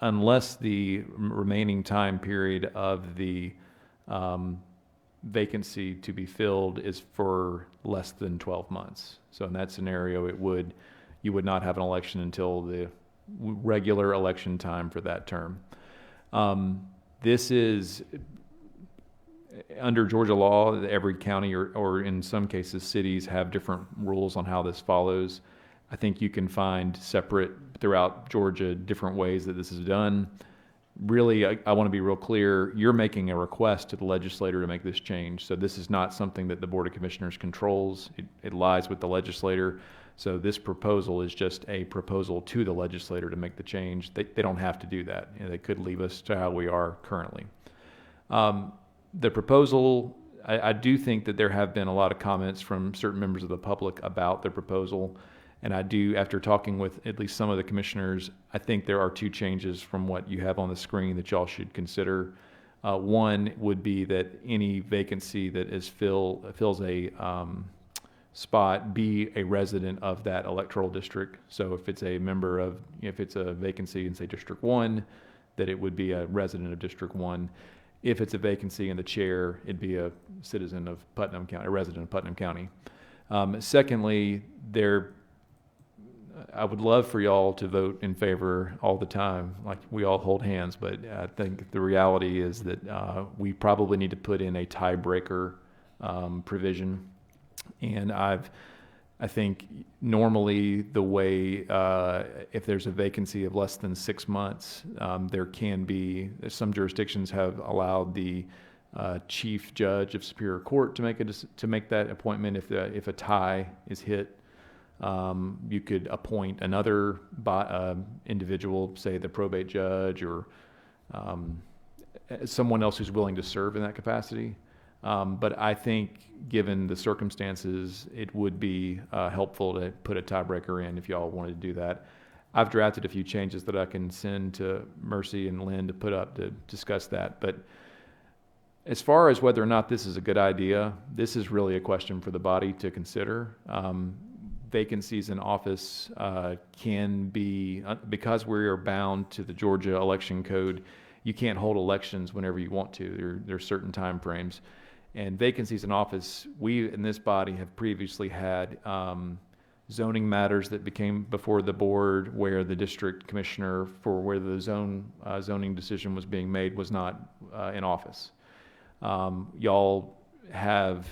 unless the remaining time period of the vacancy to be filled is for less than 12 months. So in that scenario, you would not have an election until the regular election time for that term. This is, under Georgia law, every county or in some cases cities have different rules on how this follows. I think you can find separate throughout Georgia different ways that this is done. Really, I want to be real clear. You're making a request to the legislator to make this change. So this is not something that the Board of Commissioners controls. It lies with the legislator. So this proposal is just a proposal to the legislator to make the change. They don't have to do that. They could leave us to how we are currently. The proposal, I do think that there have been a lot of comments from certain members of the public about the proposal. And I do, after talking with at least some of the commissioners, I think there are 2 changes from what you have on the screen that y'all should consider. One would be that any vacancy that is fills a spot be a resident of that electoral district. So if it's a vacancy in, say, District 1, that it would be a resident of District 1. If it's a vacancy in the chair, it'd be a citizen of Putnam County, a resident of Putnam County. Secondly, I would love for y'all to vote in favor all the time, like we all hold hands, but I think the reality is that we probably need to put in a tiebreaker provision. And I think normally the way, if there's a vacancy of less than 6 months, there can be, some jurisdictions have allowed the chief judge of Superior Court to make that appointment if a tie is hit. You could appoint another individual, say the probate judge or someone else who's willing to serve in that capacity. But I think given the circumstances, it would be helpful to put a tiebreaker in if y'all wanted to do that. I've drafted a few changes that I can send to Mercy and Lynn to put up to discuss that. But as far as whether or not this is a good idea, this is really a question for the body to consider. Vacancies in office can be, because we are bound to the Georgia election code, you can't hold elections whenever you want to. There are certain time frames. And vacancies in office, we in this body have previously had zoning matters that became before the board where the district commissioner for where the zoning decision was being made was not in office. Y'all have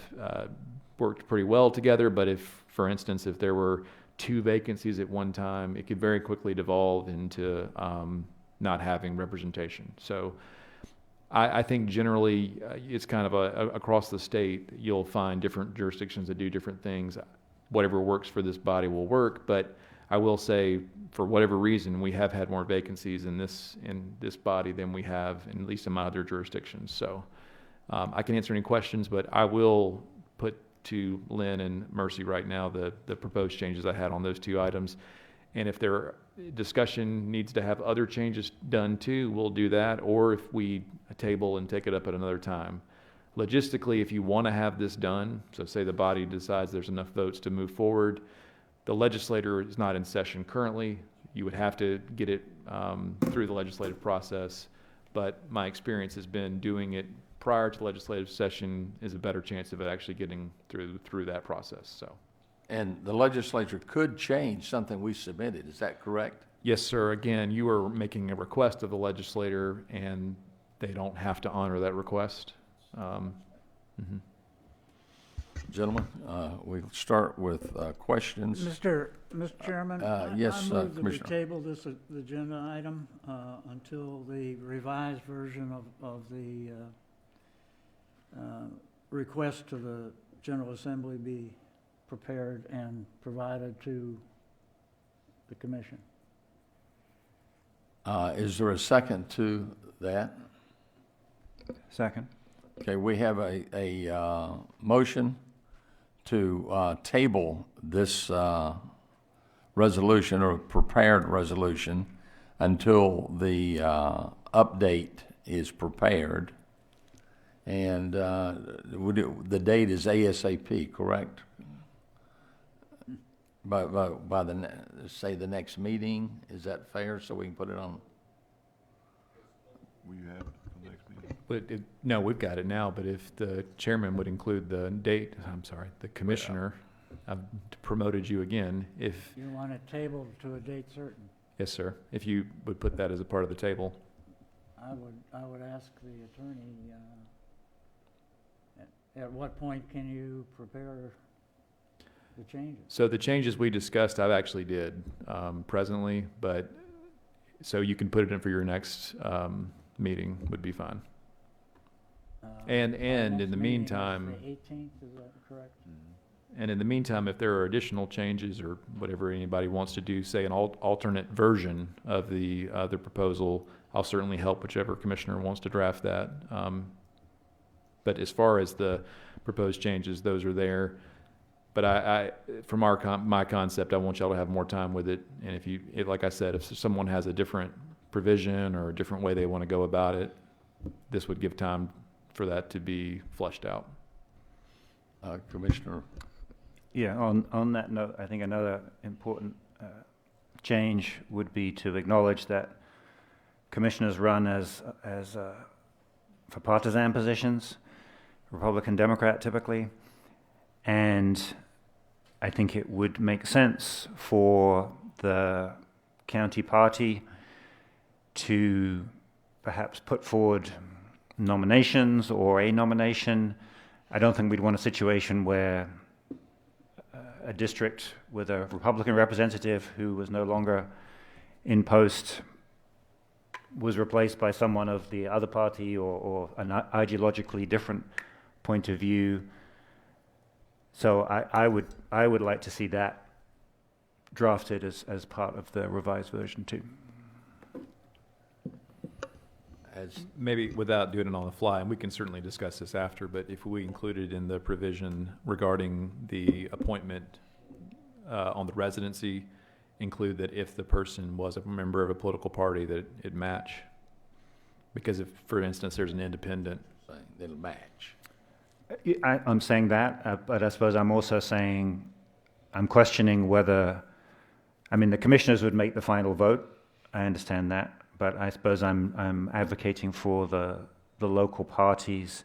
worked pretty well together, but if, for instance, if there were 2 vacancies at one time, it could very quickly devolve into not having representation. So I think generally it's kind of across the state, you'll find different jurisdictions that do different things. Whatever works for this body will work, but I will say, for whatever reason, we have had more vacancies in this body than we have in at least in my other jurisdictions. So I can answer any questions, but I will put to Lynn and Mercy right now the proposed changes I had on those 2 items. And if their discussion needs to have other changes done too, we'll do that. Or if we table and take it up at another time. Logistically, if you want to have this done, so say the body decides there's enough votes to move forward, the legislator is not in session currently. You would have to get it through the legislative process. But my experience has been doing it prior to legislative session is a better chance of it actually getting through that process. So. And the legislature could change something we submitted, is that correct? Yes, sir. Again, you are making a request of the legislator, and they don't have to honor that request. Mhm. Gentlemen, we'll start with questions. Mr. Chairman? Yes, I move that we Commissioner. table this agenda item until the revised version of the request to the General Assembly be prepared and provided to the commission. Is there a second to that? Second. Okay, we have a motion to table this resolution or prepared resolution until the update is prepared. And the date is ASAP, correct? By say the next meeting, is that fair? So we can put it on? Will you have it for the next meeting? But no, we've got it now, but if the chairman would include the date, I'm sorry, the commissioner, I've promoted you again, if, You want it tabled to a date certain? yes, sir, if you would put that as a part of the table. I would ask the attorney, at what point can you prepare the changes? So the changes we discussed, I've actually did presently, but, so you can put it in for your next meeting would be fine. And Our in next the meeting is meantime, The 18th, is that correct? and in the meantime, if there are additional changes or whatever anybody wants to do, say an alternate version of the other proposal, I'll certainly help whichever commissioner wants to draft that. But as far as the proposed changes, those are there. But I from my concept, I want y'all to have more time with it. And like I said, if someone has a different provision or a different way they want to go about it, this would give time for that to be fleshed out. Commissioner? Yeah, on that note, I think another important change would be to acknowledge that commissioners run as for partisan positions, Republican, Democrat typically, and I think it would make sense for the county party to perhaps put forward nominations or a nomination. I don't think we'd want a situation where a district with a Republican representative who was no longer in post was replaced by someone of the other party or an ideologically different point of view. So I would like to see that drafted as part of the revised version too. Maybe without doing it on the fly, and we can certainly discuss this after, but if we included in the provision regarding the appointment on the residency, include that if the person was a member of a political party, that it match. Because if, for instance, there's an independent, It'll match. I'm saying that, but I suppose I'm also saying, I'm questioning whether, I mean, the commissioners would make the final vote, I understand that, but I suppose I'm advocating for the local parties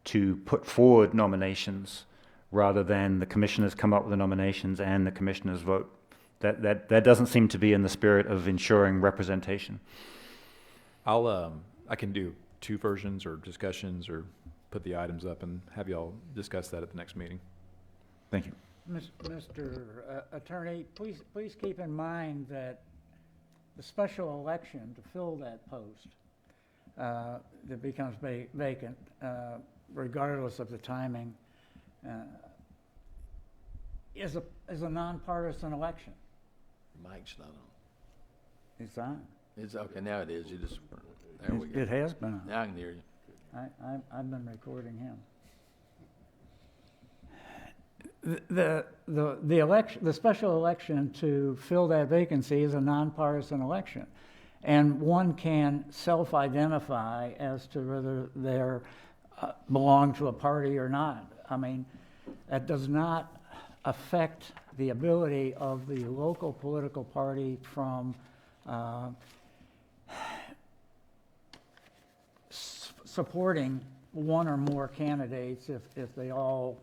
to put forward nominations rather than the commissioners come up with the nominations and the commissioners vote. That doesn't seem to be in the spirit of ensuring representation. I can do two versions or discussions or put the items up and have y'all discuss that at the next meeting. Thank you. Mr. Attorney, please keep in mind that the special election to fill that post that becomes vacant, regardless of the timing, is a nonpartisan election. Mike's not on. It's on. It's okay, now it is. You just, there we go. It has been on. Now I can hear you. I've been recording him. The election, the special election to fill that vacancy is a nonpartisan election, and one can self-identify as to whether they're belong to a party or not. I mean, that does not affect the ability of the local political party from supporting one or more candidates if they all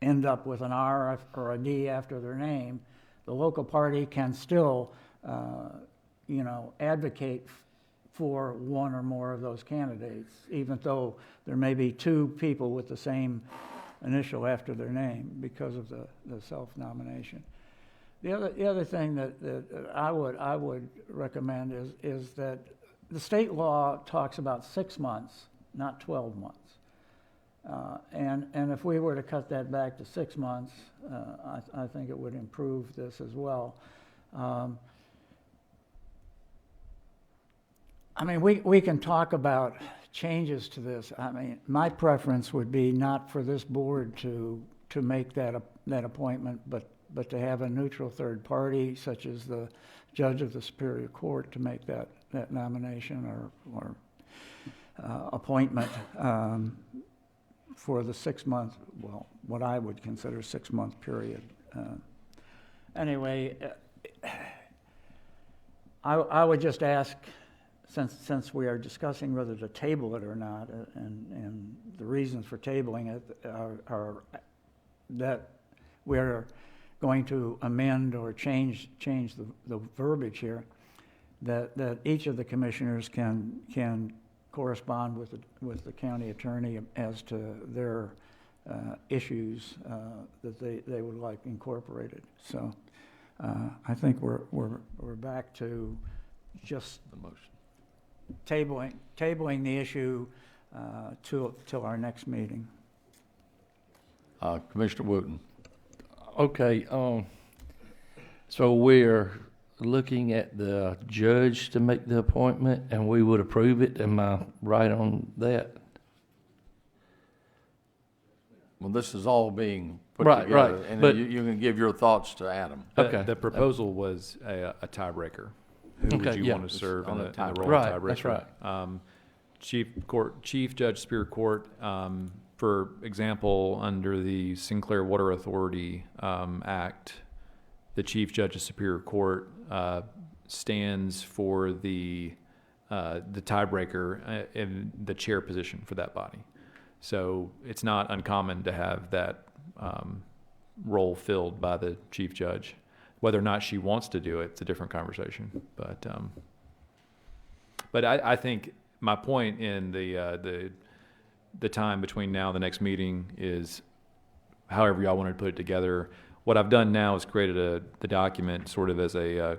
end up with an R or a D after their name. The local party can still, advocate for one or more of those candidates, even though there may be two people with the same initial after their name because of the self-nomination. The other thing that I would recommend is that the state law talks about 6 months, not 12 months. And if we were to cut that back to 6 months, I think it would improve this as well. I mean, we can talk about changes to this. I mean, my preference would be not for this board to make that appointment, but to have a neutral third party, such as the judge of the Superior Court, to make that nomination or appointment for the 6 month, well, what I would consider 6 month period. Anyway, I would just ask, since we are discussing whether to table it or not, and the reasons for tabling it are that we're going to amend or change the verbiage here, that each of the commissioners can correspond with the county attorney as to their issues that they would like incorporated. So I think we're back to just The motion. tabling the issue till our next meeting. Commissioner Wooten. Okay, so we're looking at the judge to make the appointment, and we would approve it. Am I right on that? Well, this is all being put Right, together, right, and but- you can give your thoughts to Adam. Okay. The proposal was a tiebreaker. Who would Okay, you yeah. want to serve On in the the role of Right, tiebreaker? that's right. Chief Judge Superior Court, for example, under the Sinclair Water Authority Act, the Chief Judge of Superior Court stands for the tiebreaker in the chair position for that body. So it's not uncommon to have that role filled by the Chief Judge. Whether or not she wants to do it, it's a different conversation. But I think my point in the time between now and the next meeting is, however y'all wanted to put it together. What I've done now is created the document sort of as a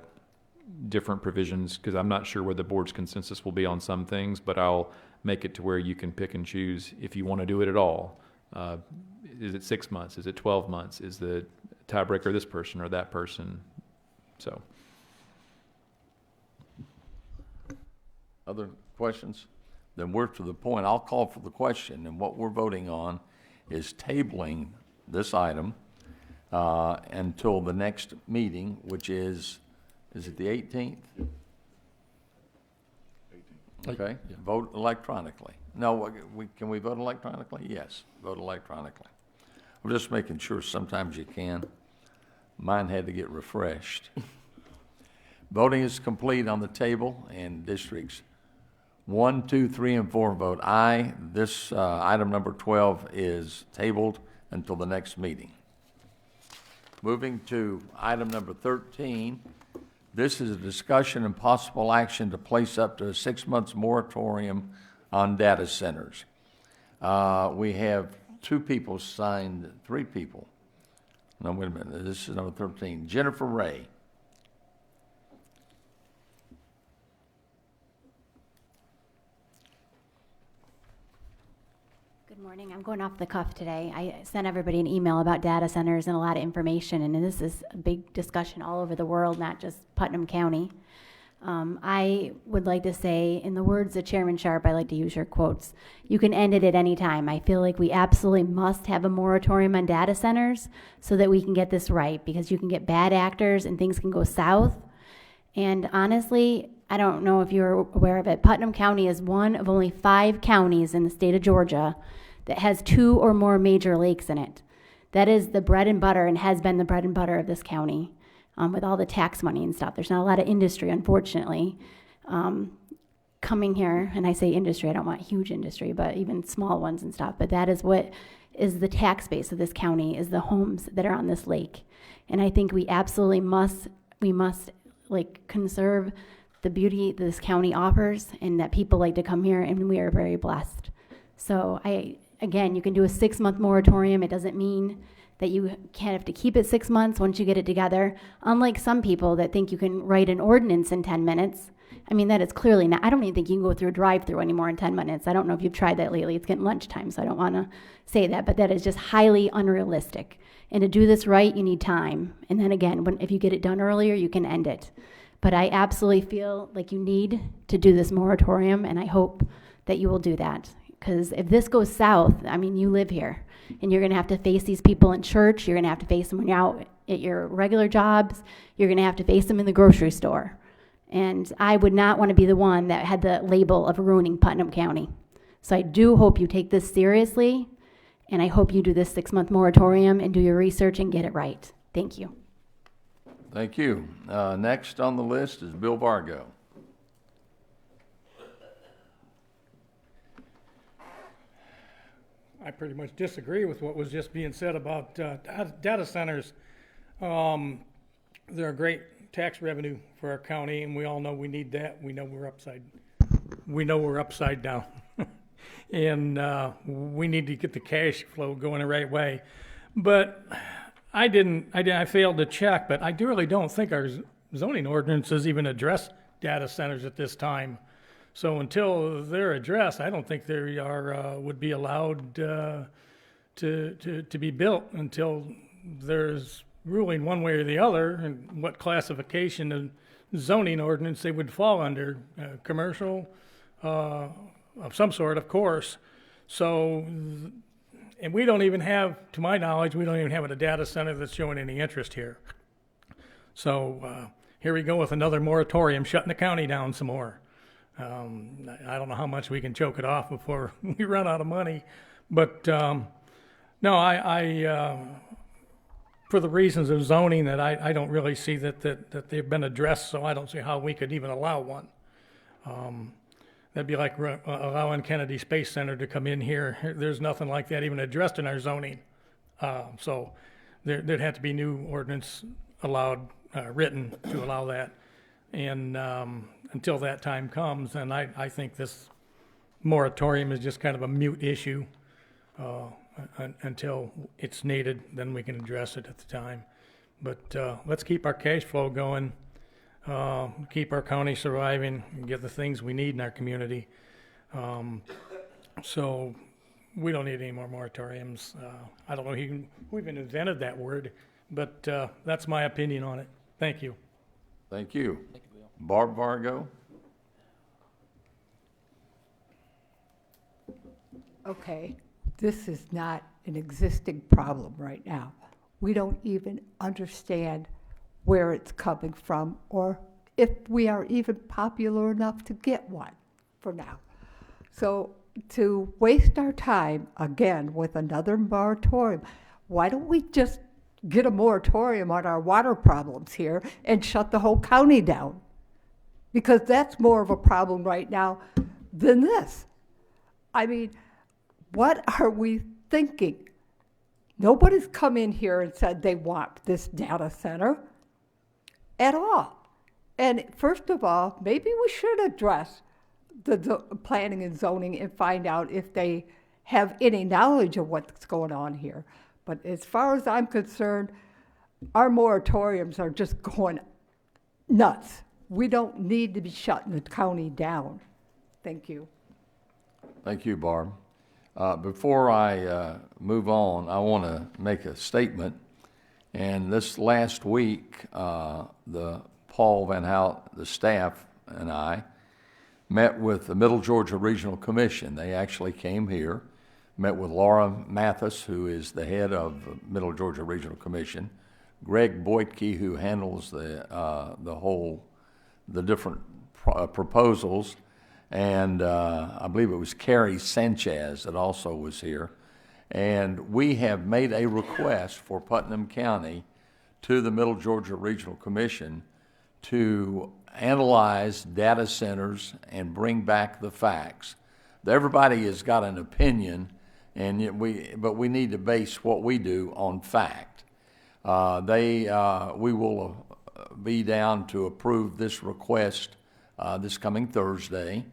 different provisions, because I'm not sure where the board's consensus will be on some things, but I'll make it to where you can pick and choose if you want to do it at all. Is it 6 months? Is it 12 months? Is the tiebreaker this person or that person? So. Other questions? Then we're to the point, I'll call for the question, and what we're voting on is tabling this item until the next meeting, which is it the 18th? Okay, vote electronically. No, can we vote electronically? Yes, vote electronically. I'm just making sure, sometimes you can. Mine had to get refreshed. Voting is complete on the table, and districts 1, 2, 3, and 4 vote aye. This item number 12 is tabled until the next meeting. Moving to item number 13, this is a discussion and possible action to place up to a 6 months moratorium on data centers. We have 2 people signed, 3 people. No, wait a minute, this is number 13. Jennifer Ray. Good morning. I'm going off the cuff today. I sent everybody an email about data centers and a lot of information, and this is a big discussion all over the world, not just Putnam County. I would like to say, in the words of Chairman Sharp, I like to use your quotes, you can end it at any time. I feel like we absolutely must have a moratorium on data centers so that we can get this right, because you can get bad actors and things can go south. And honestly, I don't know if you're aware of it, Putnam County is one of only 5 counties in the state of Georgia that has 2 or more major lakes in it. That is the bread and butter, and has been the bread and butter of this county, with all the tax money and stuff. There's not a lot of industry, unfortunately, coming here. And I say industry, I don't want huge industry, but even small ones and stuff. But that is what is the tax base of this county, is the homes that are on this lake. And I think we absolutely must like conserve the beauty this county offers and that people like to come here, and we are very blessed. So again, you can do a 6-month moratorium. It doesn't mean that you can't have to keep it 6 months once you get it together. Unlike some people that think you can write an ordinance in 10 minutes. I mean, that is clearly not, I don't even think you can go through a drive-through anymore in 10 minutes. I don't know if you've tried that lately. It's getting lunchtime, so I don't want to say that, but that is just highly unrealistic. And to do this right, you need time. And then again, if you get it done earlier, you can end it. But I absolutely feel like you need to do this moratorium, and I hope that you will do that. Because if this goes south, I mean, you live here, and you're going to have to face these people in church. You're going to have to face them when you're out at your regular jobs. You're going to have to face them in the grocery store. And I would not want to be the one that had the label of ruining Putnam County. So I do hope you take this seriously, and I hope you do this 6-month moratorium and do your research and get it right. Thank you. Thank you. Next on the list is Bill Vargo. I pretty much disagree with what was just being said about data centers. They're a great tax revenue for our county, and we all know we need that. We know we're upside down, and we need to get the cash flow going the right way. But I failed to check, but I really don't think our zoning ordinances even address data centers at this time. So until they're addressed, I don't think they would be allowed to be built until there's ruling one way or the other and what classification of zoning ordinance they would fall under, commercial of some sort, of course. So, and we don't even have, to my knowledge, we don't even have a data center that's showing any interest here. So here we go with another moratorium, shutting the county down some more. I don't know how much we can choke it off before we run out of money, but no, I for the reasons of zoning that I don't really see that they've been addressed, so I don't see how we could even allow one. That'd be like allowing Kennedy Space Center to come in here. There's nothing like that even addressed in our zoning. So there'd have to be new ordinance allowed, written to allow that. And until that time comes, and I think this moratorium is just kind of a mute issue until it's needed, then we can address it at the time. But let's keep our cash flow going, keep our county surviving, and get the things we need in our community. So we don't need any more moratoriums. I don't know who even invented that word, but that's my opinion on it. Thank you. Thank you. Barb Vargo. Okay, this is not an existing problem right now. We don't even understand where it's coming from or if we are even popular enough to get one for now. So to waste our time again with another moratorium, why don't we just get a moratorium on our water problems here and shut the whole county down? Because that's more of a problem right now than this. I mean, what are we thinking? Nobody's come in here and said they want this data center at all. And first of all, maybe we should address the planning and zoning and find out if they have any knowledge of what's going on here. But as far as I'm concerned, our moratoriums are just going nuts. We don't need to be shutting the county down. Thank you. Thank you, Barb. Before I move on, I want to make a statement. And this last week, the Paul Van Hout, the staff, and I met with the Middle Georgia Regional Commission. They actually came here, met with Laura Mathis, who is the head of Middle Georgia Regional Commission, Greg Boytke, who handles the different proposals, and I believe it was Carrie Sanchez that also was here. And we have made a request for Putnam County to the Middle Georgia Regional Commission to analyze data centers and bring back the facts. Everybody has got an opinion, but we need to base what we do on fact. We will be down to approve this request this coming Thursday.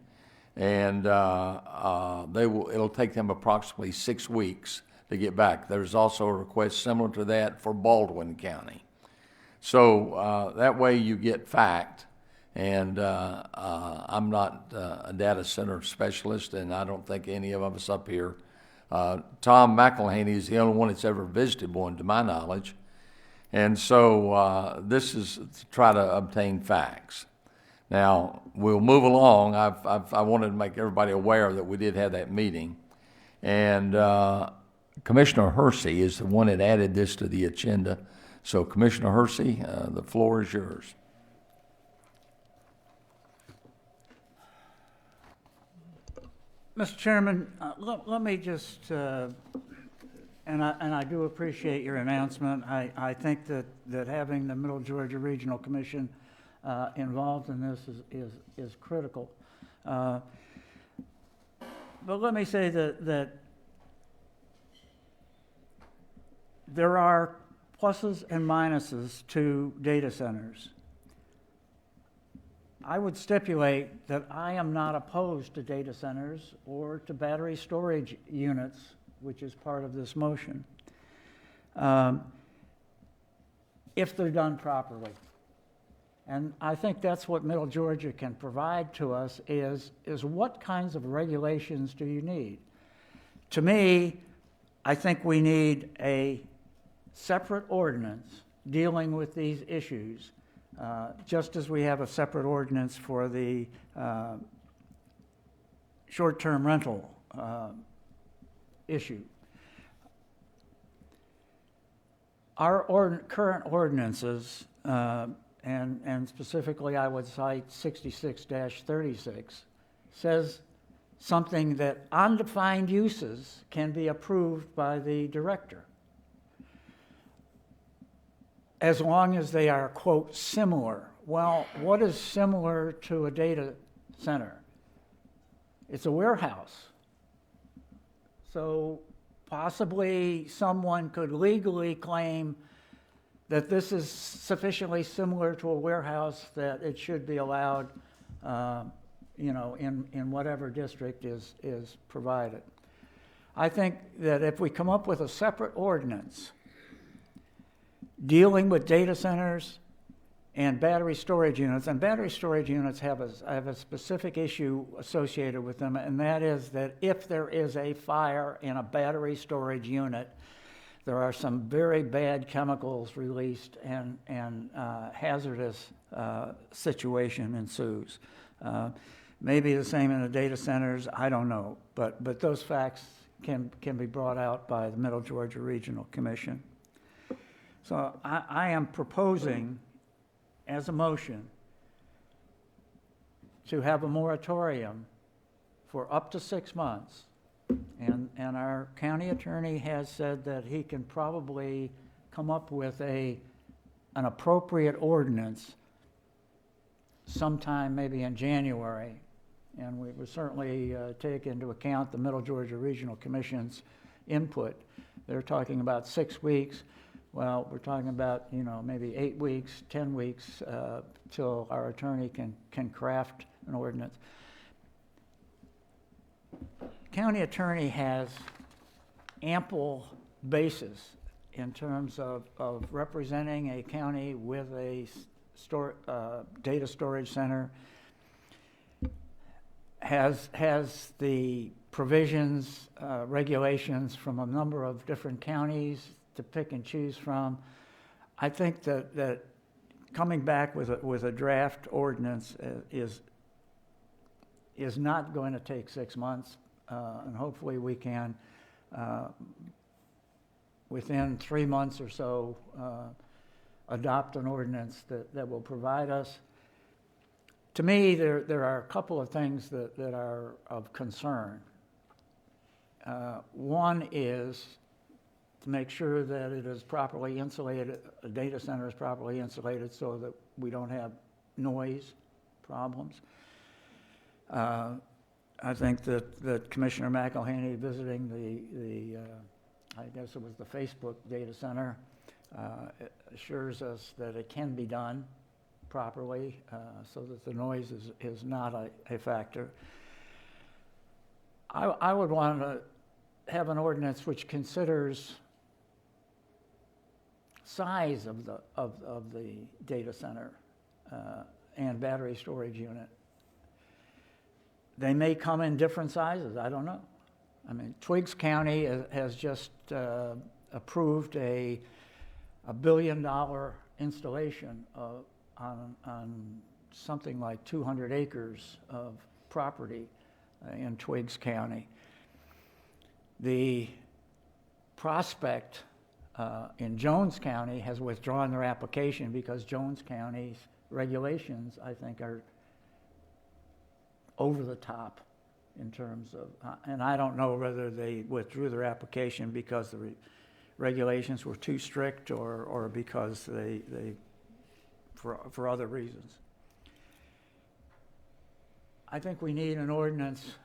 And it'll take them approximately 6 weeks to get back. There's also a request similar to that for Baldwin County. So that way you get fact. And I'm not a data center specialist, and I don't think any of us up here. Tom McElhaney is the only one that's ever visited one, to my knowledge. And so this is to try to obtain facts. Now, we'll move along. I wanted to make everybody aware that we did have that meeting. And Commissioner Hersey is the one that added this to the agenda. So, Commissioner Hersey, the floor is yours. Mr. Chairman, let me just, and I do appreciate your announcement. I think that having the Middle Georgia Regional Commission involved in this is critical. But let me say that there are pluses and minuses to data centers. I would stipulate that I am not opposed to data centers or to battery storage units, which is part of this motion, if they're done properly. And I think that's what Middle Georgia can provide to us is what kinds of regulations do you need? To me, I think we need a separate ordinance dealing with these issues. Just as we have a separate ordinance for the short-term rental issue. Our current ordinances, and specifically I would cite 66-36, says something that undefined uses can be approved by the director, as long as they are, quote, similar. Well, what is similar to a data center? It's a warehouse. So possibly someone could legally claim that this is sufficiently similar to a warehouse that it should be allowed, in whatever district is provided. I think that if we come up with a separate ordinance dealing with data centers and battery storage units, and battery storage units have a specific issue associated with them, and that is that if there is a fire in a battery storage unit, there are some very bad chemicals released and hazardous situation ensues. Maybe the same in the data centers, I don't know, but those facts can be brought out by the Middle Georgia Regional Commission. So I am proposing as a motion to have a moratorium for up to 6 months. And our county attorney has said that he can probably come up with an appropriate ordinance sometime maybe in January. And we will certainly take into account the Middle Georgia Regional Commission's input. They're talking about 6 weeks. Well, we're talking about, maybe 8 weeks, 10 weeks till our attorney can craft an ordinance. County attorney has ample basis in terms of representing a county with a data storage center, has the provisions, regulations from a number of different counties to pick and choose from. I think that coming back with a draft ordinance is not going to take 6 months, and hopefully we can, within 3 months or so, adopt an ordinance that will provide us. To me, there are a couple of things that are of concern. One is to make sure that it is properly insulated, a data center is properly insulated so that we don't have noise problems. I think that Commissioner McElhaney visiting the I guess it was the Facebook data center, assures us that it can be done properly so that the noise is not a factor. I would want to have an ordinance which considers size of the data center and battery storage unit. They may come in different sizes, I don't know. I mean, Twiggs County has just approved a $1 billion installation on something like 200 acres of property in Twiggs County. The prospect in Jones County has withdrawn their application because Jones County's regulations, I think, are over the top in terms of, and I don't know whether they withdrew their application because the regulations were too strict or because they for other reasons. I think we need an ordinance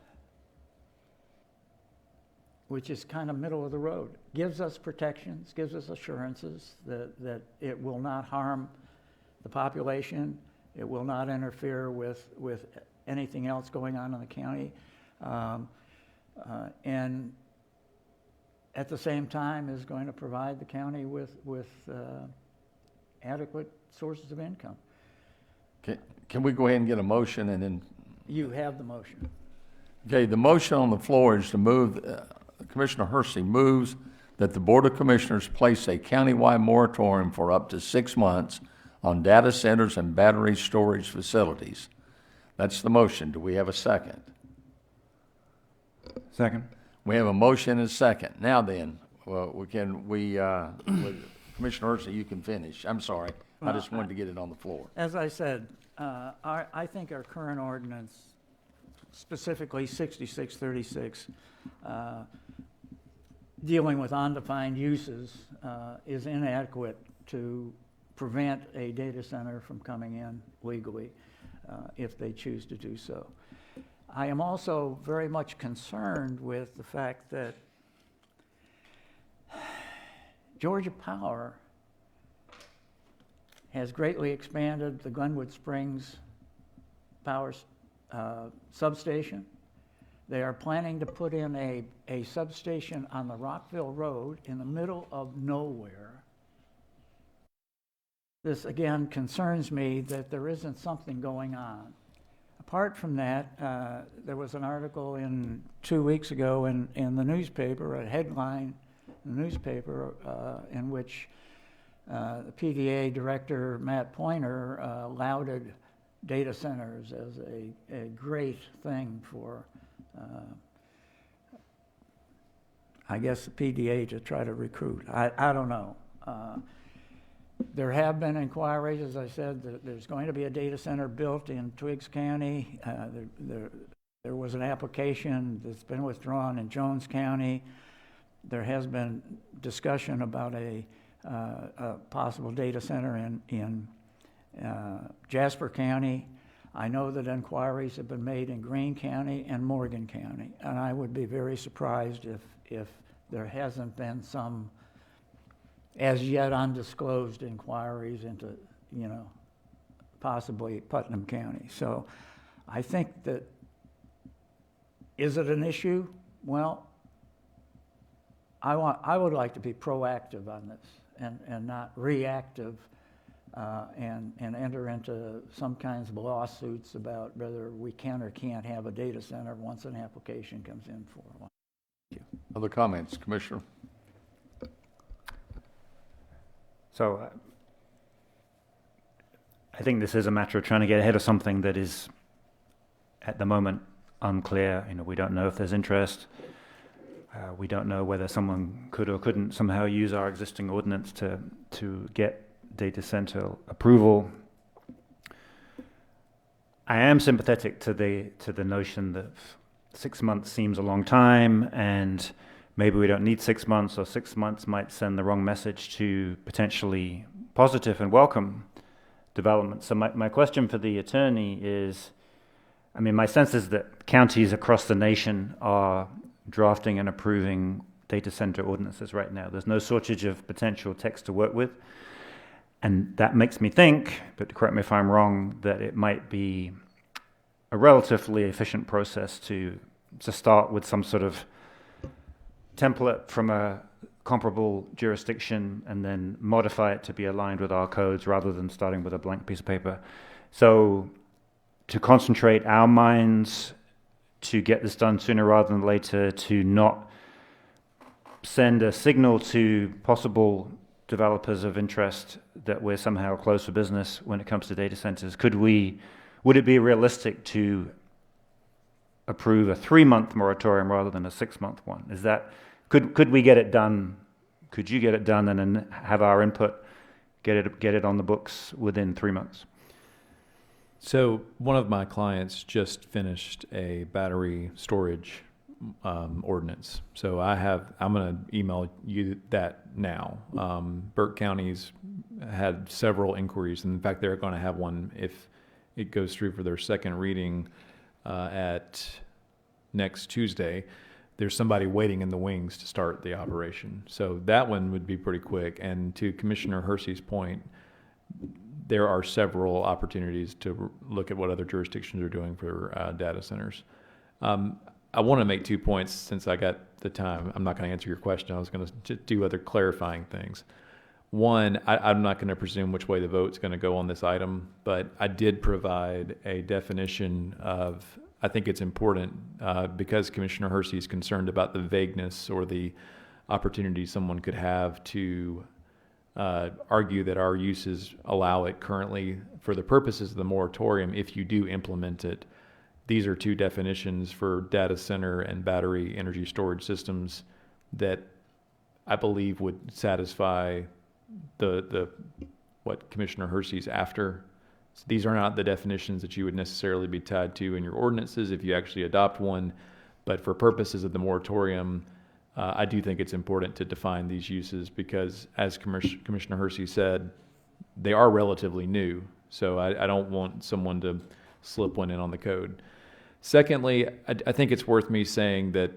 which is kind of middle of the road. Gives us protections, gives us assurances that it will not harm the population, it will not interfere with anything else going on in the county, and at the same time is going to provide the county with adequate sources of income. Can we go ahead and get a motion and then? You have the motion. Okay, the motion on the floor is to move, Commissioner Hersey moves that the Board of Commissioners place a countywide moratorium for up to 6 months on data centers and battery storage facilities. That's the motion. Do we have a second? Second. We have a motion and a second. Now then, Commissioner Hersey, you can finish. I'm sorry. I just wanted to get it on the floor. As I said, I think our current ordinance, specifically 6636, dealing with undefined uses, is inadequate to prevent a data center from coming in legally if they choose to do so. I am also very much concerned with the fact that Georgia Power has greatly expanded the Glenwood Springs power substation. They are planning to put in a substation on the Rockville Road in the middle of nowhere. This, again, concerns me that there isn't something going on. Apart from that, there was an article 2 weeks ago in the newspaper, a headline in the newspaper, in which the PDA director, Matt Pointer, lauded data centers as a great thing for, I guess, the PDA to try to recruit. I don't know. There have been inquiries, as I said, that there's going to be a data center built in Twiggs County. There was an application that's been withdrawn in Jones County. There has been discussion about a possible data center in Jasper County. I know that inquiries have been made in Greene County and Morgan County, and I would be very surprised if there hasn't been some as yet undisclosed inquiries into, possibly Putnam County. So I think that, is it an issue? Well, I would like to be proactive on this and not reactive and enter into some kinds of lawsuits about whether we can or can't have a data center once an application comes in for one. Thank you. Other comments, Commissioner? So I think this is a matter of trying to get ahead of something that is, at the moment, unclear. We don't know if there's interest. We don't know whether someone could or couldn't somehow use our existing ordinance to get data center approval. I am sympathetic to the notion that 6 months seems a long time, and maybe we don't need 6 months, or 6 months might send the wrong message to potentially positive and welcome development. So my question for the attorney is, my sense is that counties across the nation are drafting and approving data center ordinances right now. There's no shortage of potential text to work with. And that makes me think, but correct me if I'm wrong, that it might be a relatively efficient process to start with some sort of template from a comparable jurisdiction and then modify it to be aligned with our codes rather than starting with a blank piece of paper. So to concentrate our minds to get this done sooner rather than later, to not send a signal to possible developers of interest that we're somehow closed for business when it comes to data centers. Would it be realistic to approve a 3-month moratorium rather than a 6-month one? Is that, could we get it done? Could you get it done and then have our input, get it on the books within 3 months? So one of my clients just finished a battery storage ordinance. So I'm going to email you that now. Burke County's had several inquiries, and in fact, they're going to have one if it goes through for their second reading at next Tuesday. There's somebody waiting in the wings to start the operation. So that one would be pretty quick. And to Commissioner Hersey's point, there are several opportunities to look at what other jurisdictions are doing for data centers. I want to make 2 points since I got the time. I'm not going to answer your question. I was going to do other clarifying things. One, I'm not going to presume which way the vote's going to go on this item, but I did provide a definition of, I think it's important because Commissioner Hersey is concerned about the vagueness or the opportunity someone could have to argue that our uses allow it currently for the purposes of the moratorium. If you do implement it, these are 2 definitions for data center and battery energy storage systems that I believe would satisfy the what Commissioner Hersey's after. So these are not the definitions that you would necessarily be tied to in your ordinances if you actually adopt one, but for purposes of the moratorium, I do think it's important to define these uses because, as Commissioner Hersey said, they are relatively new. So I don't want someone to slip one in on the code. Secondly, I think it's worth me saying that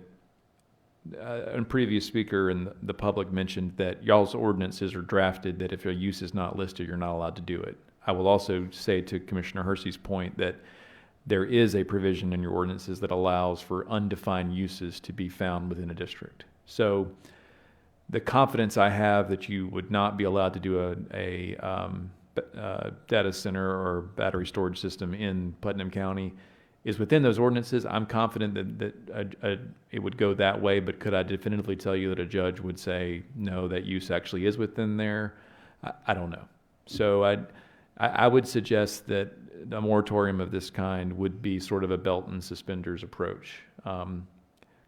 a previous speaker and the public mentioned that y'all's ordinances are drafted that if a use is not listed, you're not allowed to do it. I will also say to Commissioner Hersey's point that there is a provision in your ordinances that allows for undefined uses to be found within a district. So the confidence I have that you would not be allowed to do a data center or battery storage system in Putnam County is within those ordinances. I'm confident that it would go that way, but could I definitively tell you that a judge would say, no, that use actually is within there? I don't know. So I would suggest that a moratorium of this kind would be sort of a belt and suspenders approach.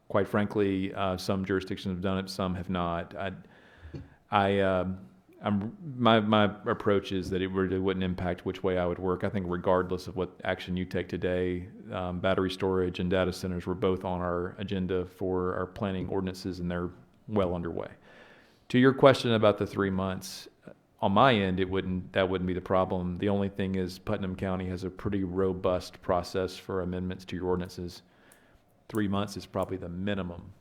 Quite frankly, some jurisdictions have done it, some have not. My approach is that it really wouldn't impact which way I would work. I think regardless of what action you take today, battery storage and data centers were both on our agenda for our planning ordinances, and they're well underway. To your question about the 3 months, on my end, that wouldn't be the problem. The only thing is Putnam County has a pretty robust process for amendments to your ordinances. 3 months is probably the minimum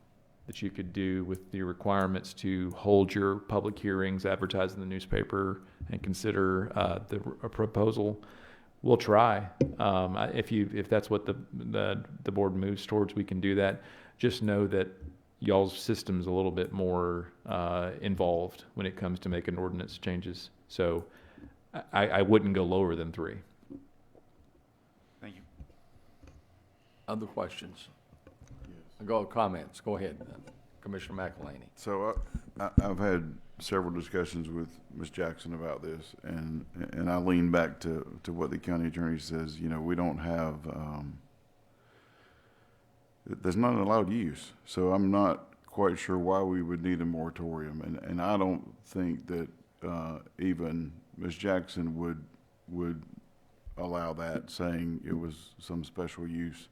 that you could do with the requirements to hold your public hearings, advertise in the newspaper, and consider a proposal. We'll try. If that's what the board moves towards, we can do that. Just know that y'all's system's a little bit more involved when it comes to making ordinance changes. So I wouldn't go lower than 3. Thank you. Other questions? Comments. Go ahead, Commissioner McElhaney. So I've had several discussions with Ms. Jackson about this, and I lean back to what the county attorney says. You know, we don't have, there's not an allowed use. So I'm not quite sure why we would need a moratorium. And I don't think that even Ms. Jackson would allow that, saying it was some special use.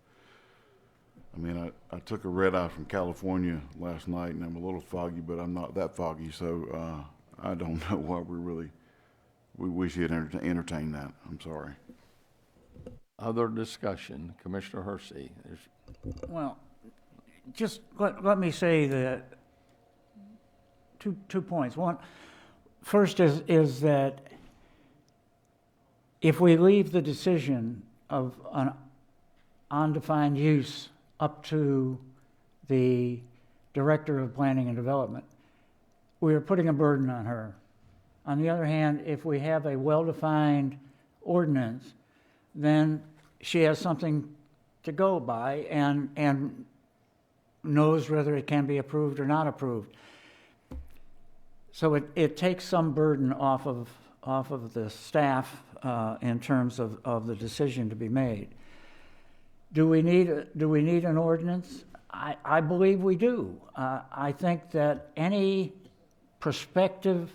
I mean, I took a red eye from California last night, and I'm a little foggy, but I'm not that foggy, so I don't know why we should entertain that. I'm sorry. Other discussion, Commissioner Hersey. Well, just let me say that two points. One, first is that if we leave the decision of an undefined use up to the Director of Planning and Development, we are putting a burden on her. On the other hand, if we have a well-defined ordinance, then she has something to go by and knows whether it can be approved or not approved. So it takes some burden off of the staff in terms of the decision to be made. Do we need an ordinance? I believe we do. I think that any prospective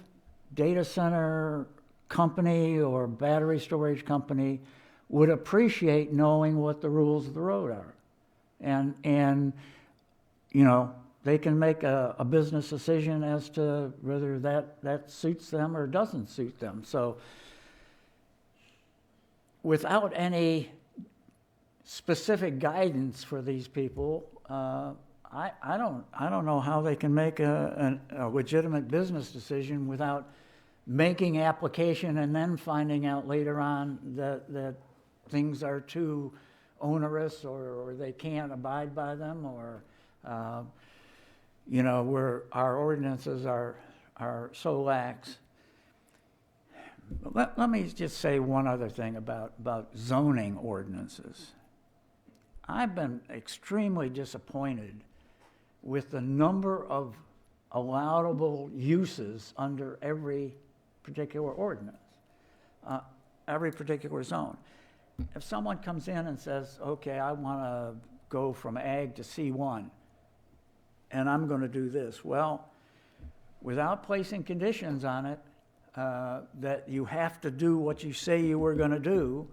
data center company or battery storage company would appreciate knowing what the rules of the road are. And you know, they can make a business decision as to whether that suits them or doesn't suit them. So without any specific guidance for these people, I don't know how they can make a legitimate business decision without making application and then finding out later on that things are too onerous or they can't abide by them, or you know, where our ordinances are so lax. Let me just say one other thing about zoning ordinances. I've been extremely disappointed with the number of allowable uses under every particular ordinance, every particular zone. If someone comes in and says, okay, I want to go from ag to C1, and I'm going to do this, well, without placing conditions on it, that you have to do what you say you were going to do,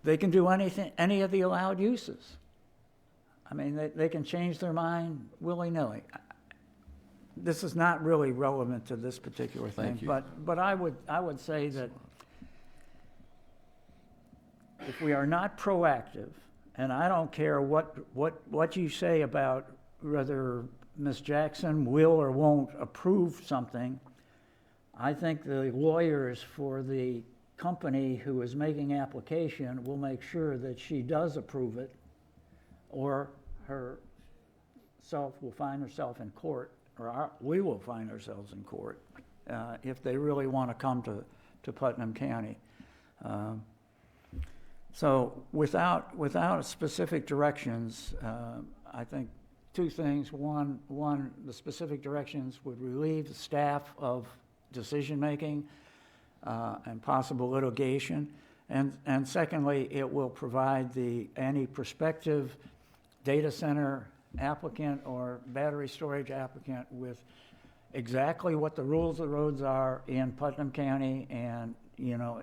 they can do any of the allowed uses. I mean, they can change their mind willy-nilly. This is not really relevant to this particular thing, Thank you. but I would say that if we are not proactive, and I don't care what you say about whether Ms. Jackson will or won't approve something, I think the lawyers for the company who is making application will make sure that she does approve it, or herself will find herself in court, or we will find ourselves in court if they really want to come to Putnam County. So without specific directions, I think two things. One, the specific directions would relieve the staff of decision-making and possible litigation. And secondly, it will provide any prospective data center applicant or battery storage applicant with exactly what the rules of the roads are in Putnam County. And, you know,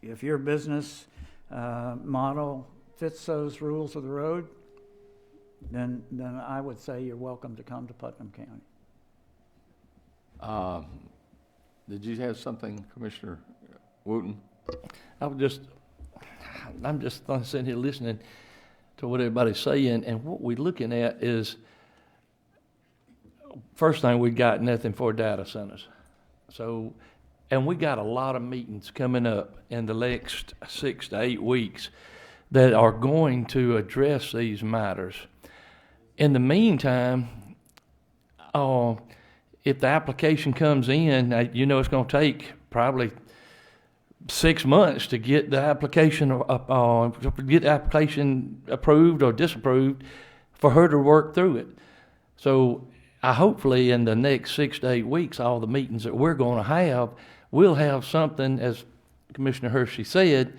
if your business model fits those rules of the road, then I would say you're welcome to come to Putnam County. Did you have something, Commissioner Wooten? I'm just sitting here listening to what everybody's saying, and what we're looking at is, first thing, we got nothing for data centers. So, and we got a lot of meetings coming up in the next 6 to 8 weeks that are going to address these matters. In the meantime, if the application comes in, you know it's going to take probably 6 months to get the application approved or disapproved for her to work through it. So hopefully in the next 6 to 8 weeks, all the meetings that we're going to have, we'll have something, as Commissioner Hershey said,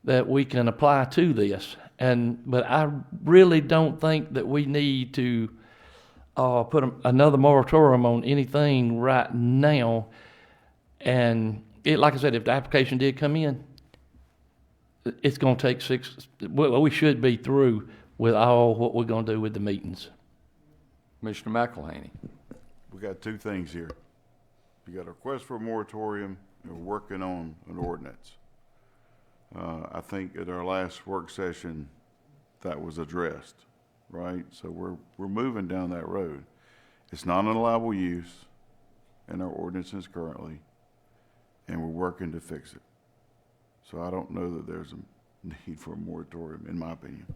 that we can apply to this. But I really don't think that we need to put another moratorium on anything right now. And like I said, if the application did come in, it's going to take we should be through with all what we're going to do with the meetings. Commissioner McElhaney. We got two things here. You got a request for a moratorium, and we're working on an ordinance. I think at our last work session, that was addressed, right? So we're moving down that road. It's not an allowable use in our ordinances currently. and we're working to fix it. So I don't know that there's a need for a moratorium, in my opinion.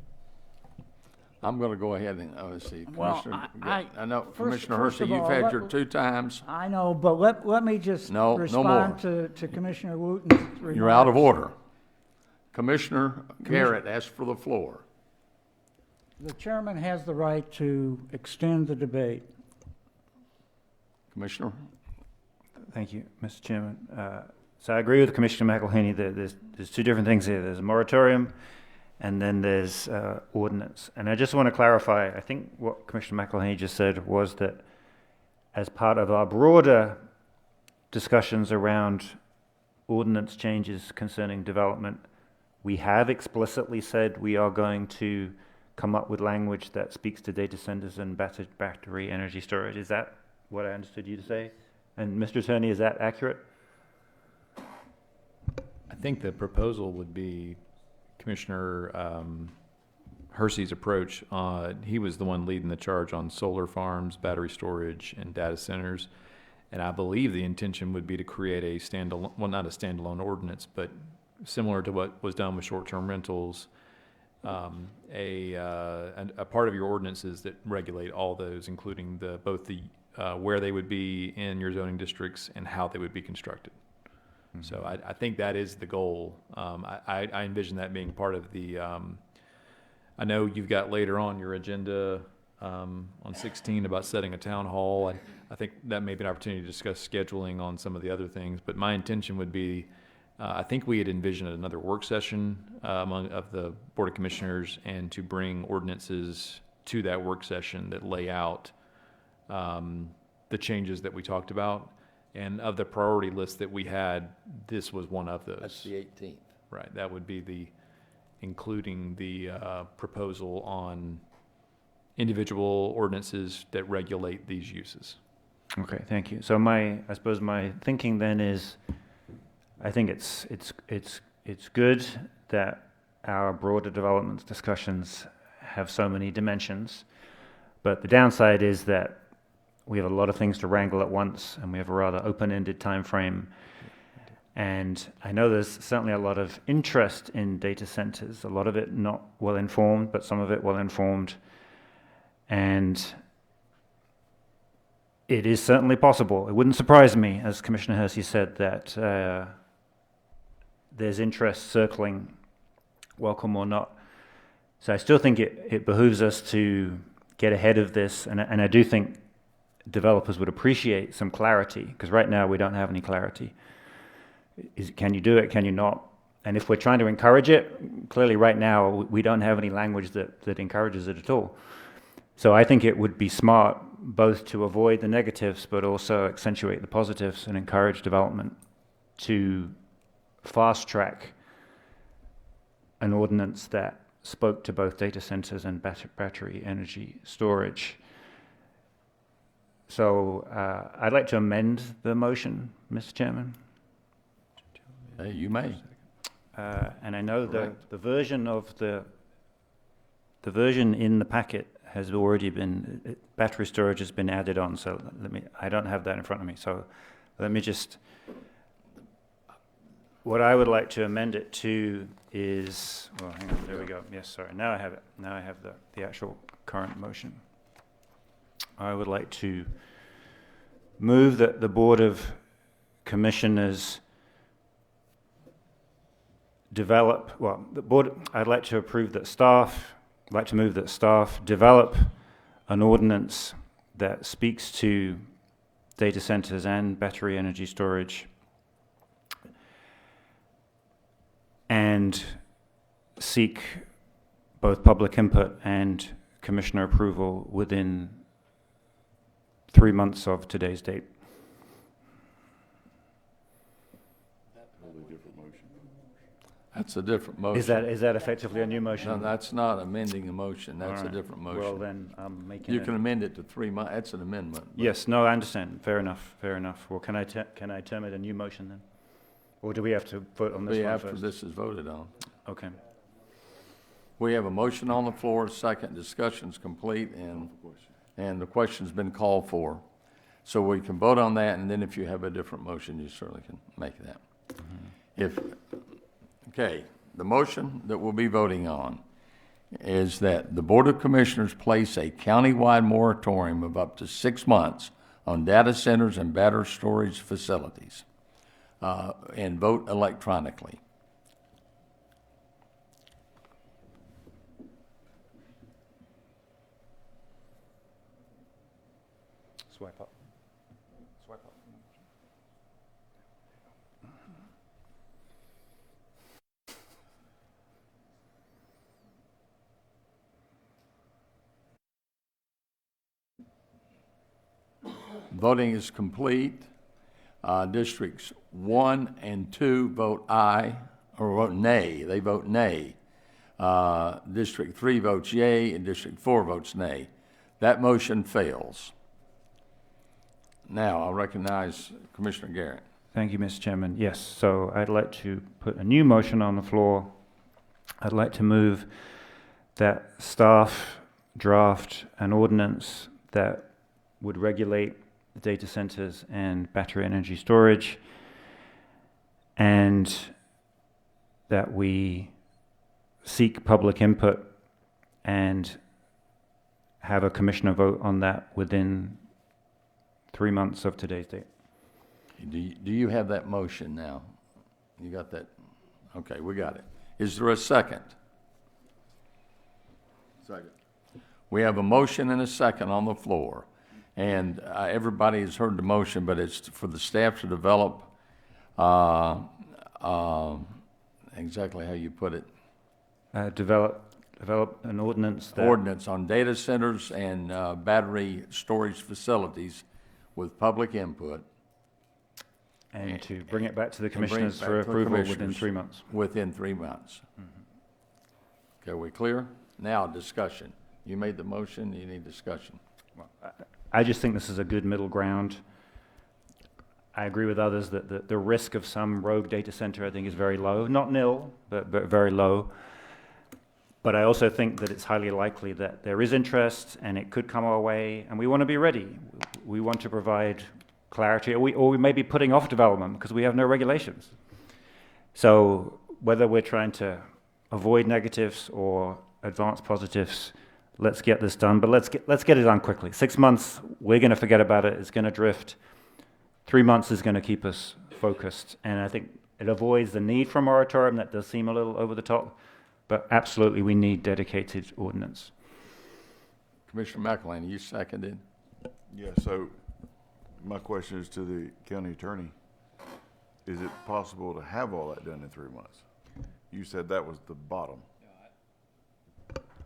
I'm going to go ahead and, let's see, Well, Commissioner, I- I know, first- Commissioner first Hershey, of you've all, had let- your 2 times. I know, but let me just No respond to Commissioner Wooten's remarks. You're out of order. Commissioner Garrett asked for the floor. The chairman has the right to extend the debate. Commissioner? Thank you, Mr. Chairman. So I agree with Commissioner McElhaney that there's 2 different things here. There's a moratorium, and then there's ordinance. And I just want to clarify, I think what Commissioner McElhaney just said was that as part of our broader discussions around ordinance changes concerning development, we have explicitly said we are going to come up with language that speaks to data centers and battery energy storage. Is that what I understood you to say? And Mr. Attorney, is that accurate? I think the proposal would be Commissioner Hersey's approach. He was the one leading the charge on solar farms, battery storage, and data centers. And I believe the intention would be to create a standalone, well, not a standalone ordinance, but similar to what was done with short-term rentals, a part of your ordinances that regulate all those, including both the where they would be in your zoning districts and how they would be constructed. Mm-hmm. So I think that is the goal. I envision that being part of the. I know you've got later on your agenda on 16 about setting a town hall. I think that may be an opportunity to discuss scheduling on some of the other things. But my intention would be, I think we had envisioned another work session of the Board of Commissioners, and to bring ordinances to that work session that lay out the changes that we talked about. And of the priority list that we had, this was one of those. That's the 18th. Right. That would be including the proposal on individual ordinances that regulate these uses. Okay, thank you. So I suppose my thinking then is, I think it's good that our broader development discussions have so many dimensions, but the downside is that we have a lot of things to wrangle at once, and we have a rather open-ended time frame. And I know there's certainly a lot of interest in data centers, a lot of it not well-informed, but some of it well-informed. And it is certainly possible. It wouldn't surprise me, as Commissioner Hersey said, that there's interest circling, welcome or not. So I still think it behooves us to get ahead of this, and I do think developers would appreciate some clarity, because right now we don't have any clarity. Can you do it? Can you not? And if we're trying to encourage it, clearly right now we don't have any language that encourages it at all. So I think it would be smart both to avoid the negatives but also accentuate the positives and encourage development to fast track an ordinance that spoke to both data centers and battery energy storage. So I'd like to amend the motion, Mr. Chairman. Hey, you may. And I know the version of the version in the packet has already been, battery storage has been added on, so I don't have that in front of me, so let me just, what I would like to amend it to is, well, hang on, there we go. Yes, sorry, now I have it. Now I have the actual current motion. I would like to move that the Board of Commissioners I'd like to approve that I'd like to move that staff develop an ordinance that speaks to data centers and battery energy storage, and seek both public input and commissioner approval within 3 months of today's date. That's a different motion. Is that effectively a new motion? No, that's not amending the motion. That's All a right. different motion. Well, then I'm making You it. can amend it to 3 months. That's an amendment. but- Yes, no, I understand. Fair enough, fair enough. Well, can I term it a new motion then? Or do we have to vote on this Be one after first? this is voted on. Okay. We have a motion on the floor, second discussion's complete, and the question's been called for. So we can vote on that, and then if you have a different motion, you certainly can make that. Okay, the motion that we'll be voting on is that the Board of Commissioners place a countywide moratorium of up to 6 months on data centers and battery storage facilities, and vote electronically. Swipe up. Swipe up. Voting is complete. Districts 1 and 2 vote aye, or vote nay. They vote nay. District 3 votes yea, and District 4 votes nay. That motion fails. Now, I'll recognize Commissioner Garrett. Thank you, Mr. Chairman. Yes, so I'd like to put a new motion on the floor. I'd like to move that staff draft an ordinance that would regulate data centers and battery energy storage, and that we seek public input and have a commissioner vote on that within 3 months of today's date. Do you have that motion now? You got that? Okay, we got it. Is there a second? Second. We have a motion and a second on the floor. And everybody has heard the motion, but it's for the staff to develop exactly how you put it. Develop an ordinance that Ordinance on data centers and battery storage facilities with public input. and to bring it back to the And bring it commissioners back for to the approval within commissioners 3 months. Within 3 months. Okay, we clear? Now, discussion. You made the motion, you need discussion. I just think this is a good middle ground. I agree with others that the risk of some rogue data center, I think, is very low. Not nil, but very low. But I also think that it's highly likely that there is interest and it could come our way, and we want to be ready. We want to provide clarity, or we may be putting off development because we have no regulations. So whether we're trying to avoid negatives or advance positives, let's get this done. But let's get it done quickly. 6 months, we're going to forget about it. It's going to drift. 3 months is going to keep us focused, and I think it avoids the need for a moratorium. That does seem a little over the top, but absolutely we need dedicated ordinance. Commissioner McElhaney, you seconded. Yeah, so my question is to the county attorney. Is it possible to have all that done in 3 months? You said that was the bottom.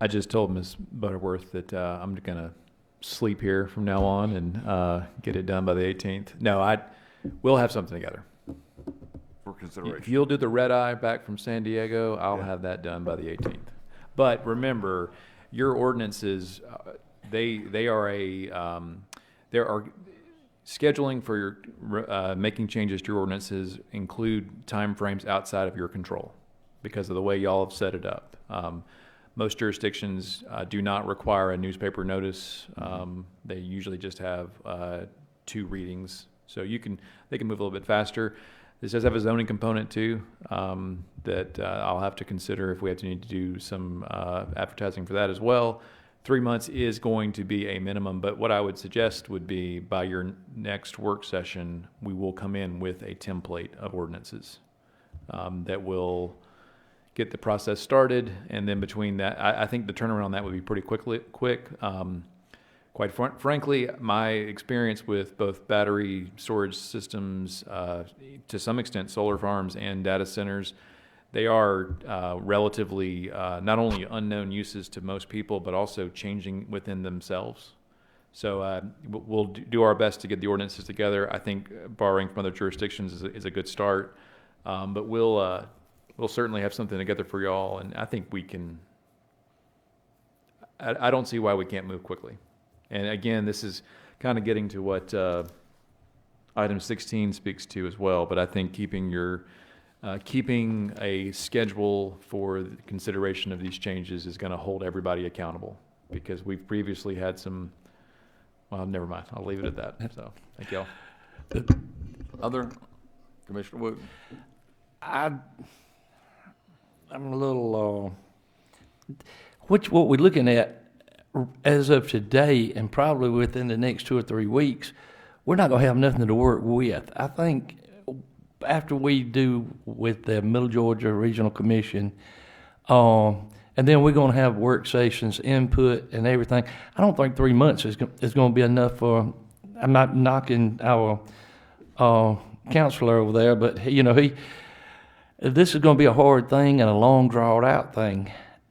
I just told Ms. Butterworth that I'm going to sleep here from now on and get it done by the 18th. No, we'll have something together. For consideration. If you'll do the red eye back from San Diego, I'll have that done by the 18th. But remember, your ordinances, there are scheduling for your making changes to your ordinances include timeframes outside of your control because of the way y'all have set it up. Most jurisdictions do not require a newspaper notice. They usually just have 2 readings, so they can move a little bit faster. This does have a zoning component too that I'll have to consider if we have to need to do some advertising for that as well. 3 months is going to be a minimum, but what I would suggest would be by your next work session, we will come in with a template of ordinances that will get the process started, and then between that, I think the turnaround on that would be pretty quick. Quite frankly, my experience with both battery storage systems, to some extent solar farms and data centers, they are relatively not only unknown uses to most people, but also changing within themselves. So we'll do our best to get the ordinances together. I think borrowing from other jurisdictions is a good start, but we'll certainly have something together for y'all, and I think we can. I don't see why we can't move quickly. And again, this is kind of getting to what item 16 speaks to as well. But I think keeping a schedule for the consideration of these changes is going to hold everybody accountable, because we've previously had some Well, never mind. I'll leave it at that. So, thank y'all. Other, Commissioner Wooten? I'm a little, what we're looking at as of today and probably within the next 2 or 3 weeks, we're not gonna have nothing to work with. I think after we do with the Middle Georgia Regional Commission, and then we're gonna have work sessions, input and everything. I don't think 3 months is gonna be enough for, I'm not knocking our, counselor over there, but this is gonna be a hard thing and a long drawn out thing.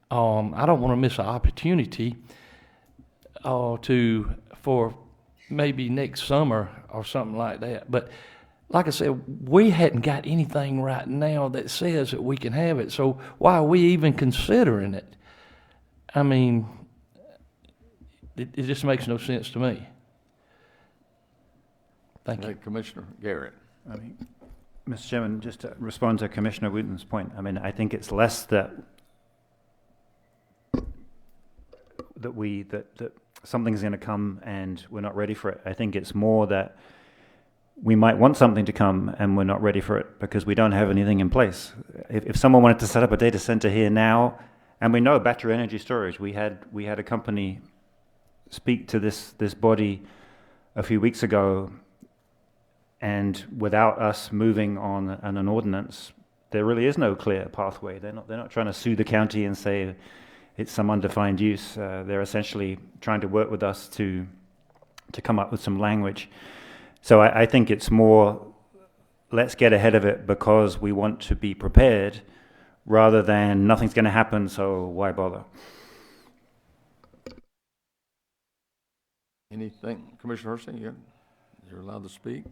I don't wanna miss an opportunity, for maybe next summer or something like that. But like I said, we hadn't got anything right now that says that we can have it. So why are we even considering it? I mean, it just makes no sense to me. Thank you. Commissioner Garrett. I mean, Mr. Chairman, just to respond to Commissioner Wooten's point, I mean, I think it's less that something's going to come and we're not ready for it. I think it's more that we might want something to come and we're not ready for it because we don't have anything in place. If someone wanted to set up a data center here now, and we know battery energy storage, we had a company speak to this body a few weeks ago, and without us moving on an ordinance, there really is no clear pathway. They're not trying to sue the county and say it's some undefined use. They're essentially trying to work with us to come up with some language. So I think it's more, let's get ahead of it because we want to be prepared, rather than nothing's going to happen, so why bother? Anything, Commissioner Hersey? You're allowed to speak.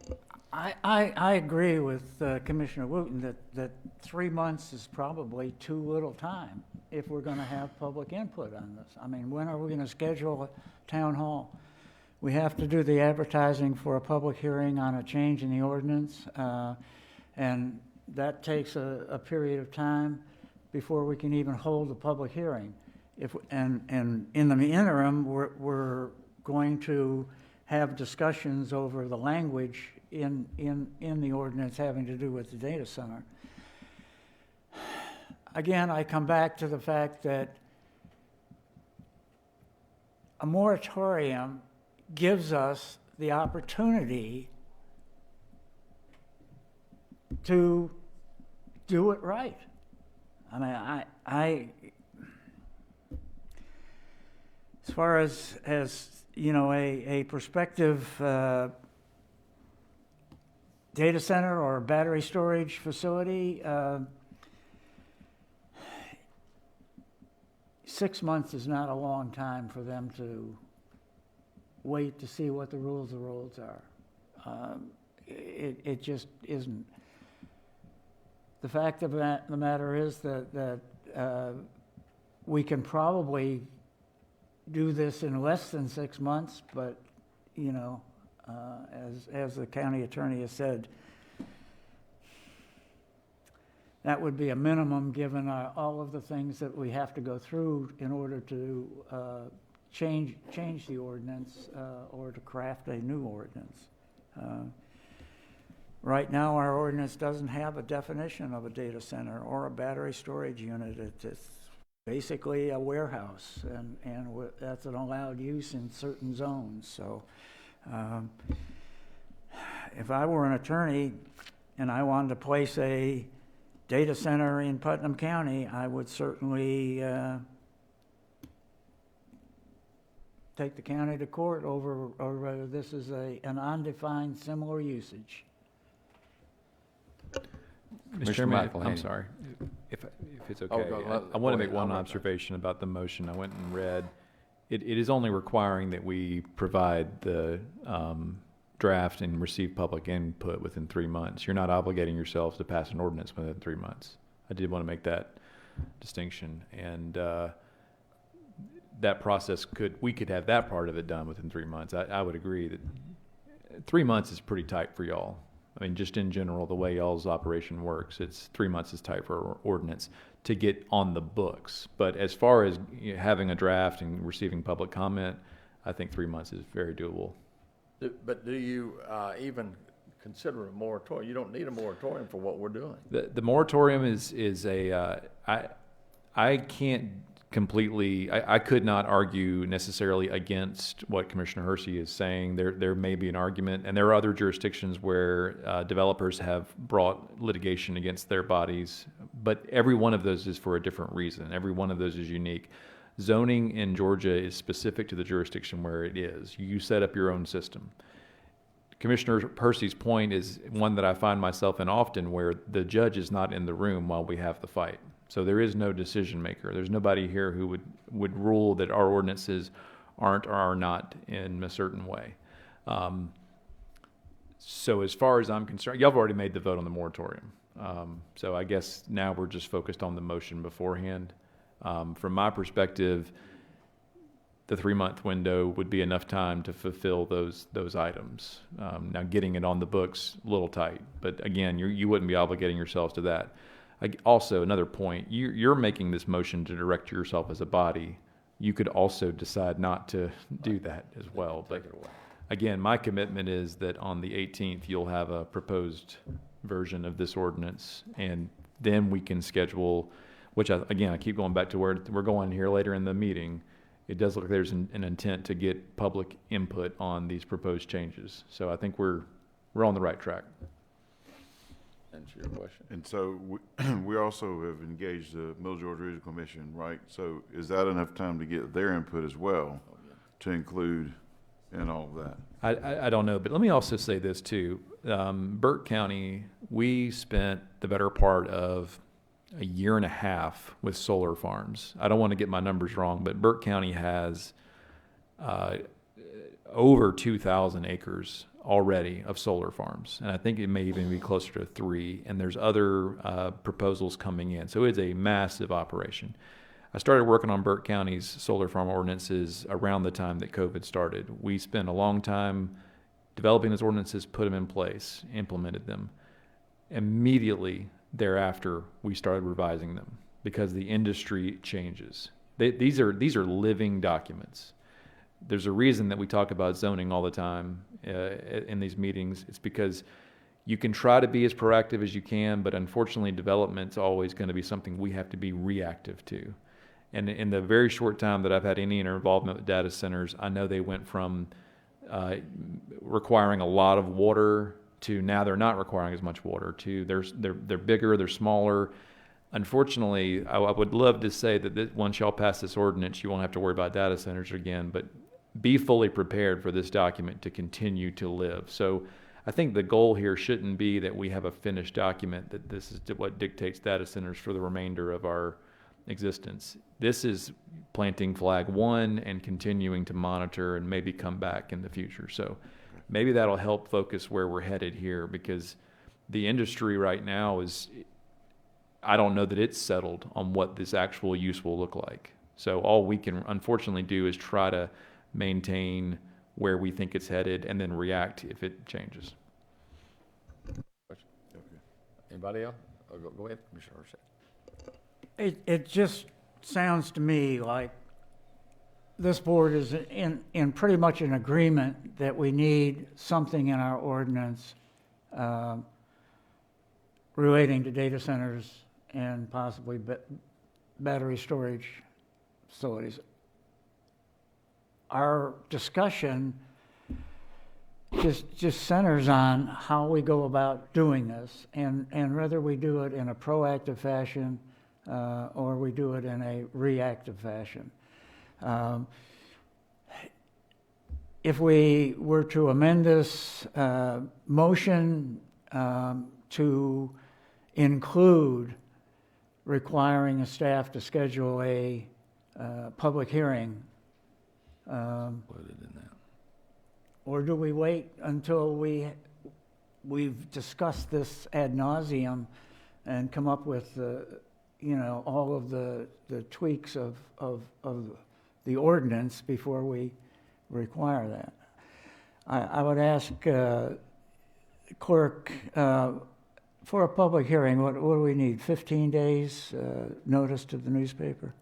I agree with Commissioner Wooten that 3 months is probably too little time if we're going to have public input on this. I mean, when are we going to schedule a town hall? We have to do the advertising for a public hearing on a change in the ordinance, and that takes a period of time before we can even hold a public hearing. And in the interim, we're going to have discussions over the language in the ordinance having to do with the data center. Again, I come back to the fact that a moratorium gives us the opportunity to do it right. I mean, I as far as a prospective data center or battery storage facility, 6 months is not a long time for them to wait to see what the rules are. It just isn't. The fact of the matter is that we can probably do this in less than 6 months, but as the county attorney has said, that would be a minimum given all of the things that we have to go through in order to change the ordinance or to craft a new ordinance. Right now, our ordinance doesn't have a definition of a data center or a battery storage unit. It's basically a warehouse, and that's an allowed use in certain zones. So if I were an attorney and I wanted to place a data center in Putnam County, I would certainly take the county to court over whether this is an undefined similar usage. Mr. Chairman, I'm sorry, if it's okay. I want to make one observation about the motion. I went and read. It is only requiring that we provide the draft and receive public input within 3 months. You're not obligating yourselves to pass an ordinance within 3 months. I did want to make that distinction, and that process we could have that part of it done within 3 months. I would agree that 3 months is pretty tight for y'all. I mean, just in general, the way y'all's operation works, it's 3 months is tight for ordinance to get on the books. But as far as having a draft and receiving public comment, I think 3 months is very doable. But do you even consider a moratorium? You don't need a moratorium for what we're doing. The moratorium is a, I can't completely, I could not argue necessarily against what Commissioner Hersey is saying. There may be an argument, and there are other jurisdictions where developers have brought litigation against their bodies, but every one of those is for a different reason. Every one of those is unique. Zoning in Georgia is specific to the jurisdiction where it is. You set up your own system. Commissioner Hersey's point is one that I find myself in often, where the judge is not in the room while we have the fight. So there is no decision maker. There's nobody here who would rule that our ordinances aren't or are not in a certain way. So as far as I'm concerned, y'all have already made the vote on the moratorium. So I guess now we're just focused on the motion beforehand. From my perspective, the 3-month window would be enough time to fulfill those items. Now, getting it on the books, a little tight, but again, you wouldn't be obligating yourselves to that. Also, another point, you're making this motion to direct yourself as a body. You could also decide not to do that as well. But again, my commitment is that on the 18th, you'll have a proposed version of this ordinance, and then we can schedule, which I keep going back to where we're going here later in the meeting. It does look like there's an intent to get public input on these proposed changes. So I think we're on the right track. Answer your question. And so we also have engaged the Middle Georgia Regional Commission, right? So is that enough time to get their input as well to include in all of that? I don't know, but let me also say this too. Burke County, we spent the better part of a year and a half with solar farms. I don't want to get my numbers wrong, but Burke County has over 2,000 acres already of solar farms, and I think it may even be closer to 3, and there's other proposals coming in. So it's a massive operation. I started working on Burke County's solar farm ordinances around the time that COVID started. We spent a long time developing those ordinances, put them in place, implemented them. Immediately thereafter, we started revising them because the industry changes. These are living documents. There's a reason that we talk about zoning all the time in these meetings. It's because you can try to be as proactive as you can, but unfortunately development's always going to be something we have to be reactive to. And in the very short time that I've had any involvement with data centers, I know they went from requiring a lot of water to now they're not requiring as much water, to they're bigger, they're smaller. Unfortunately, I would love to say that once y'all pass this ordinance, you won't have to worry about data centers again, but be fully prepared for this document to continue to live. So I think the goal here shouldn't be that we have a finished document, that this is what dictates data centers for the remainder of our existence. This is planting flag 1 and continuing to monitor and maybe come back in the future. So maybe that'll help focus where we're headed here, because the industry right now I don't know that it's settled on what this actual use will look like. So all we can unfortunately do is try to maintain where we think it's headed and then react if it changes. Anybody else? Go ahead, Commissioner Hersey. It just sounds to me like this board is in pretty much an agreement that we need something in our ordinance relating to data centers and possibly battery storage facilities. Our discussion just centers on how we go about doing this, and whether we do it in a proactive fashion or we do it in a reactive fashion. If we were to amend this motion to include requiring a staff to schedule a public hearing, or do we wait until we've discussed this ad nauseum and come up with all of the tweaks of the ordinance before we require that? I would ask clerk, for a public hearing, what do we need? 15 days notice to the newspaper?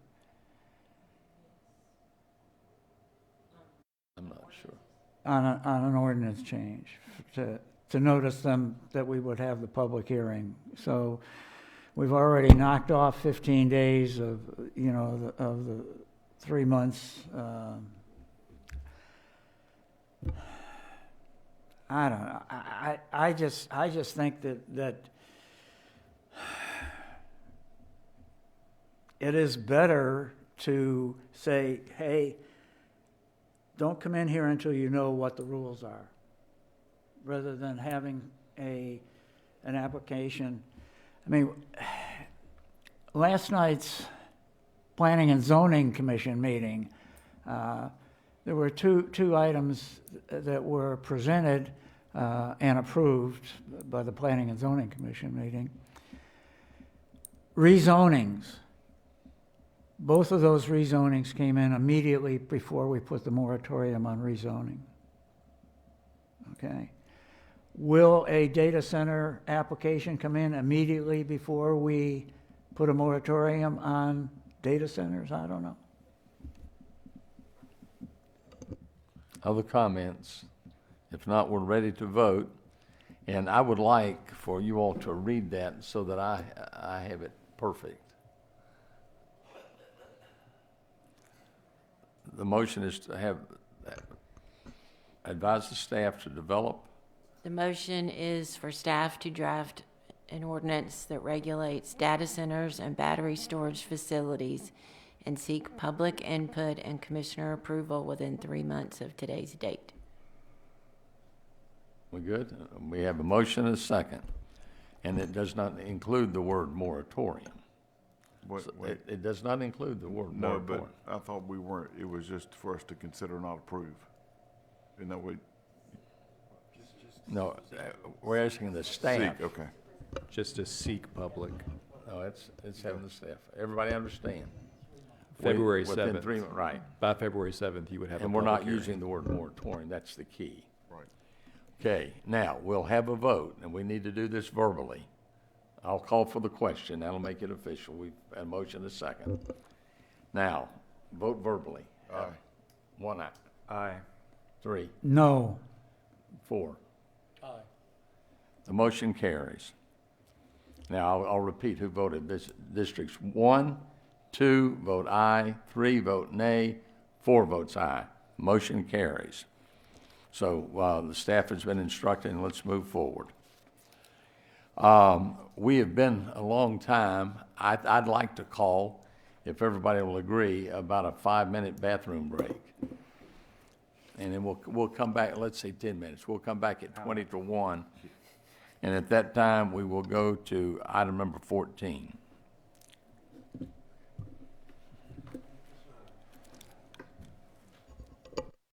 on an ordinance change, to notice them that we would have the public hearing. So we've already knocked off 15 days of, of the 3 months. I don't know. I just think that it is better to say, hey, don't come in here until you know what the rules are, rather than having an application. I mean, last night's Planning and Zoning Commission meeting, there were two items that were presented and approved by the Planning and Zoning Commission meeting. Rezonings. Both of those rezonings came in immediately before we put the moratorium on rezoning. Okay. Will a data center application come in immediately before we put a moratorium on data centers? I don't know. Other comments? If not, we're ready to vote. And I would like for you all to read that so that I have it perfect. The motion is to have, advise the staff to develop. The motion is for staff to draft an ordinance that regulates data centers and battery storage facilities and seek public input and commissioner approval within 3 months of today's date. We good? We have a motion and a second. And it does not include the word moratorium. It does not include the word No, moratorium. but I thought we weren't, it was just for us to consider not approve. Isn't that what? No, we're asking the staff. Seek, okay. Just to seek public. No, it's having the staff. Everybody understand? February Within 7th. 3 months, right. By February 7th, you would have a And we're public not hearing. using the word moratorium. That's the key. Right. Okay, now, we'll have a vote, and we need to do this verbally. I'll call for the question. That'll make it official. We've had a motion and a second. Now, vote verbally. Aye. 1 aye. Aye. 3, No. 4. Aye. The motion carries. Now, I'll repeat who voted. Districts 1, 2 vote aye, 3 vote nay, 4 votes aye. Motion carries. So the staff has been instructed, and let's move forward. We have been a long time. I'd like to call, if everybody will agree, about a 5-minute bathroom break. And then we'll come back, let's say 10 minutes. We'll come back at 20 to 1. And at that time, we will go to item number 14.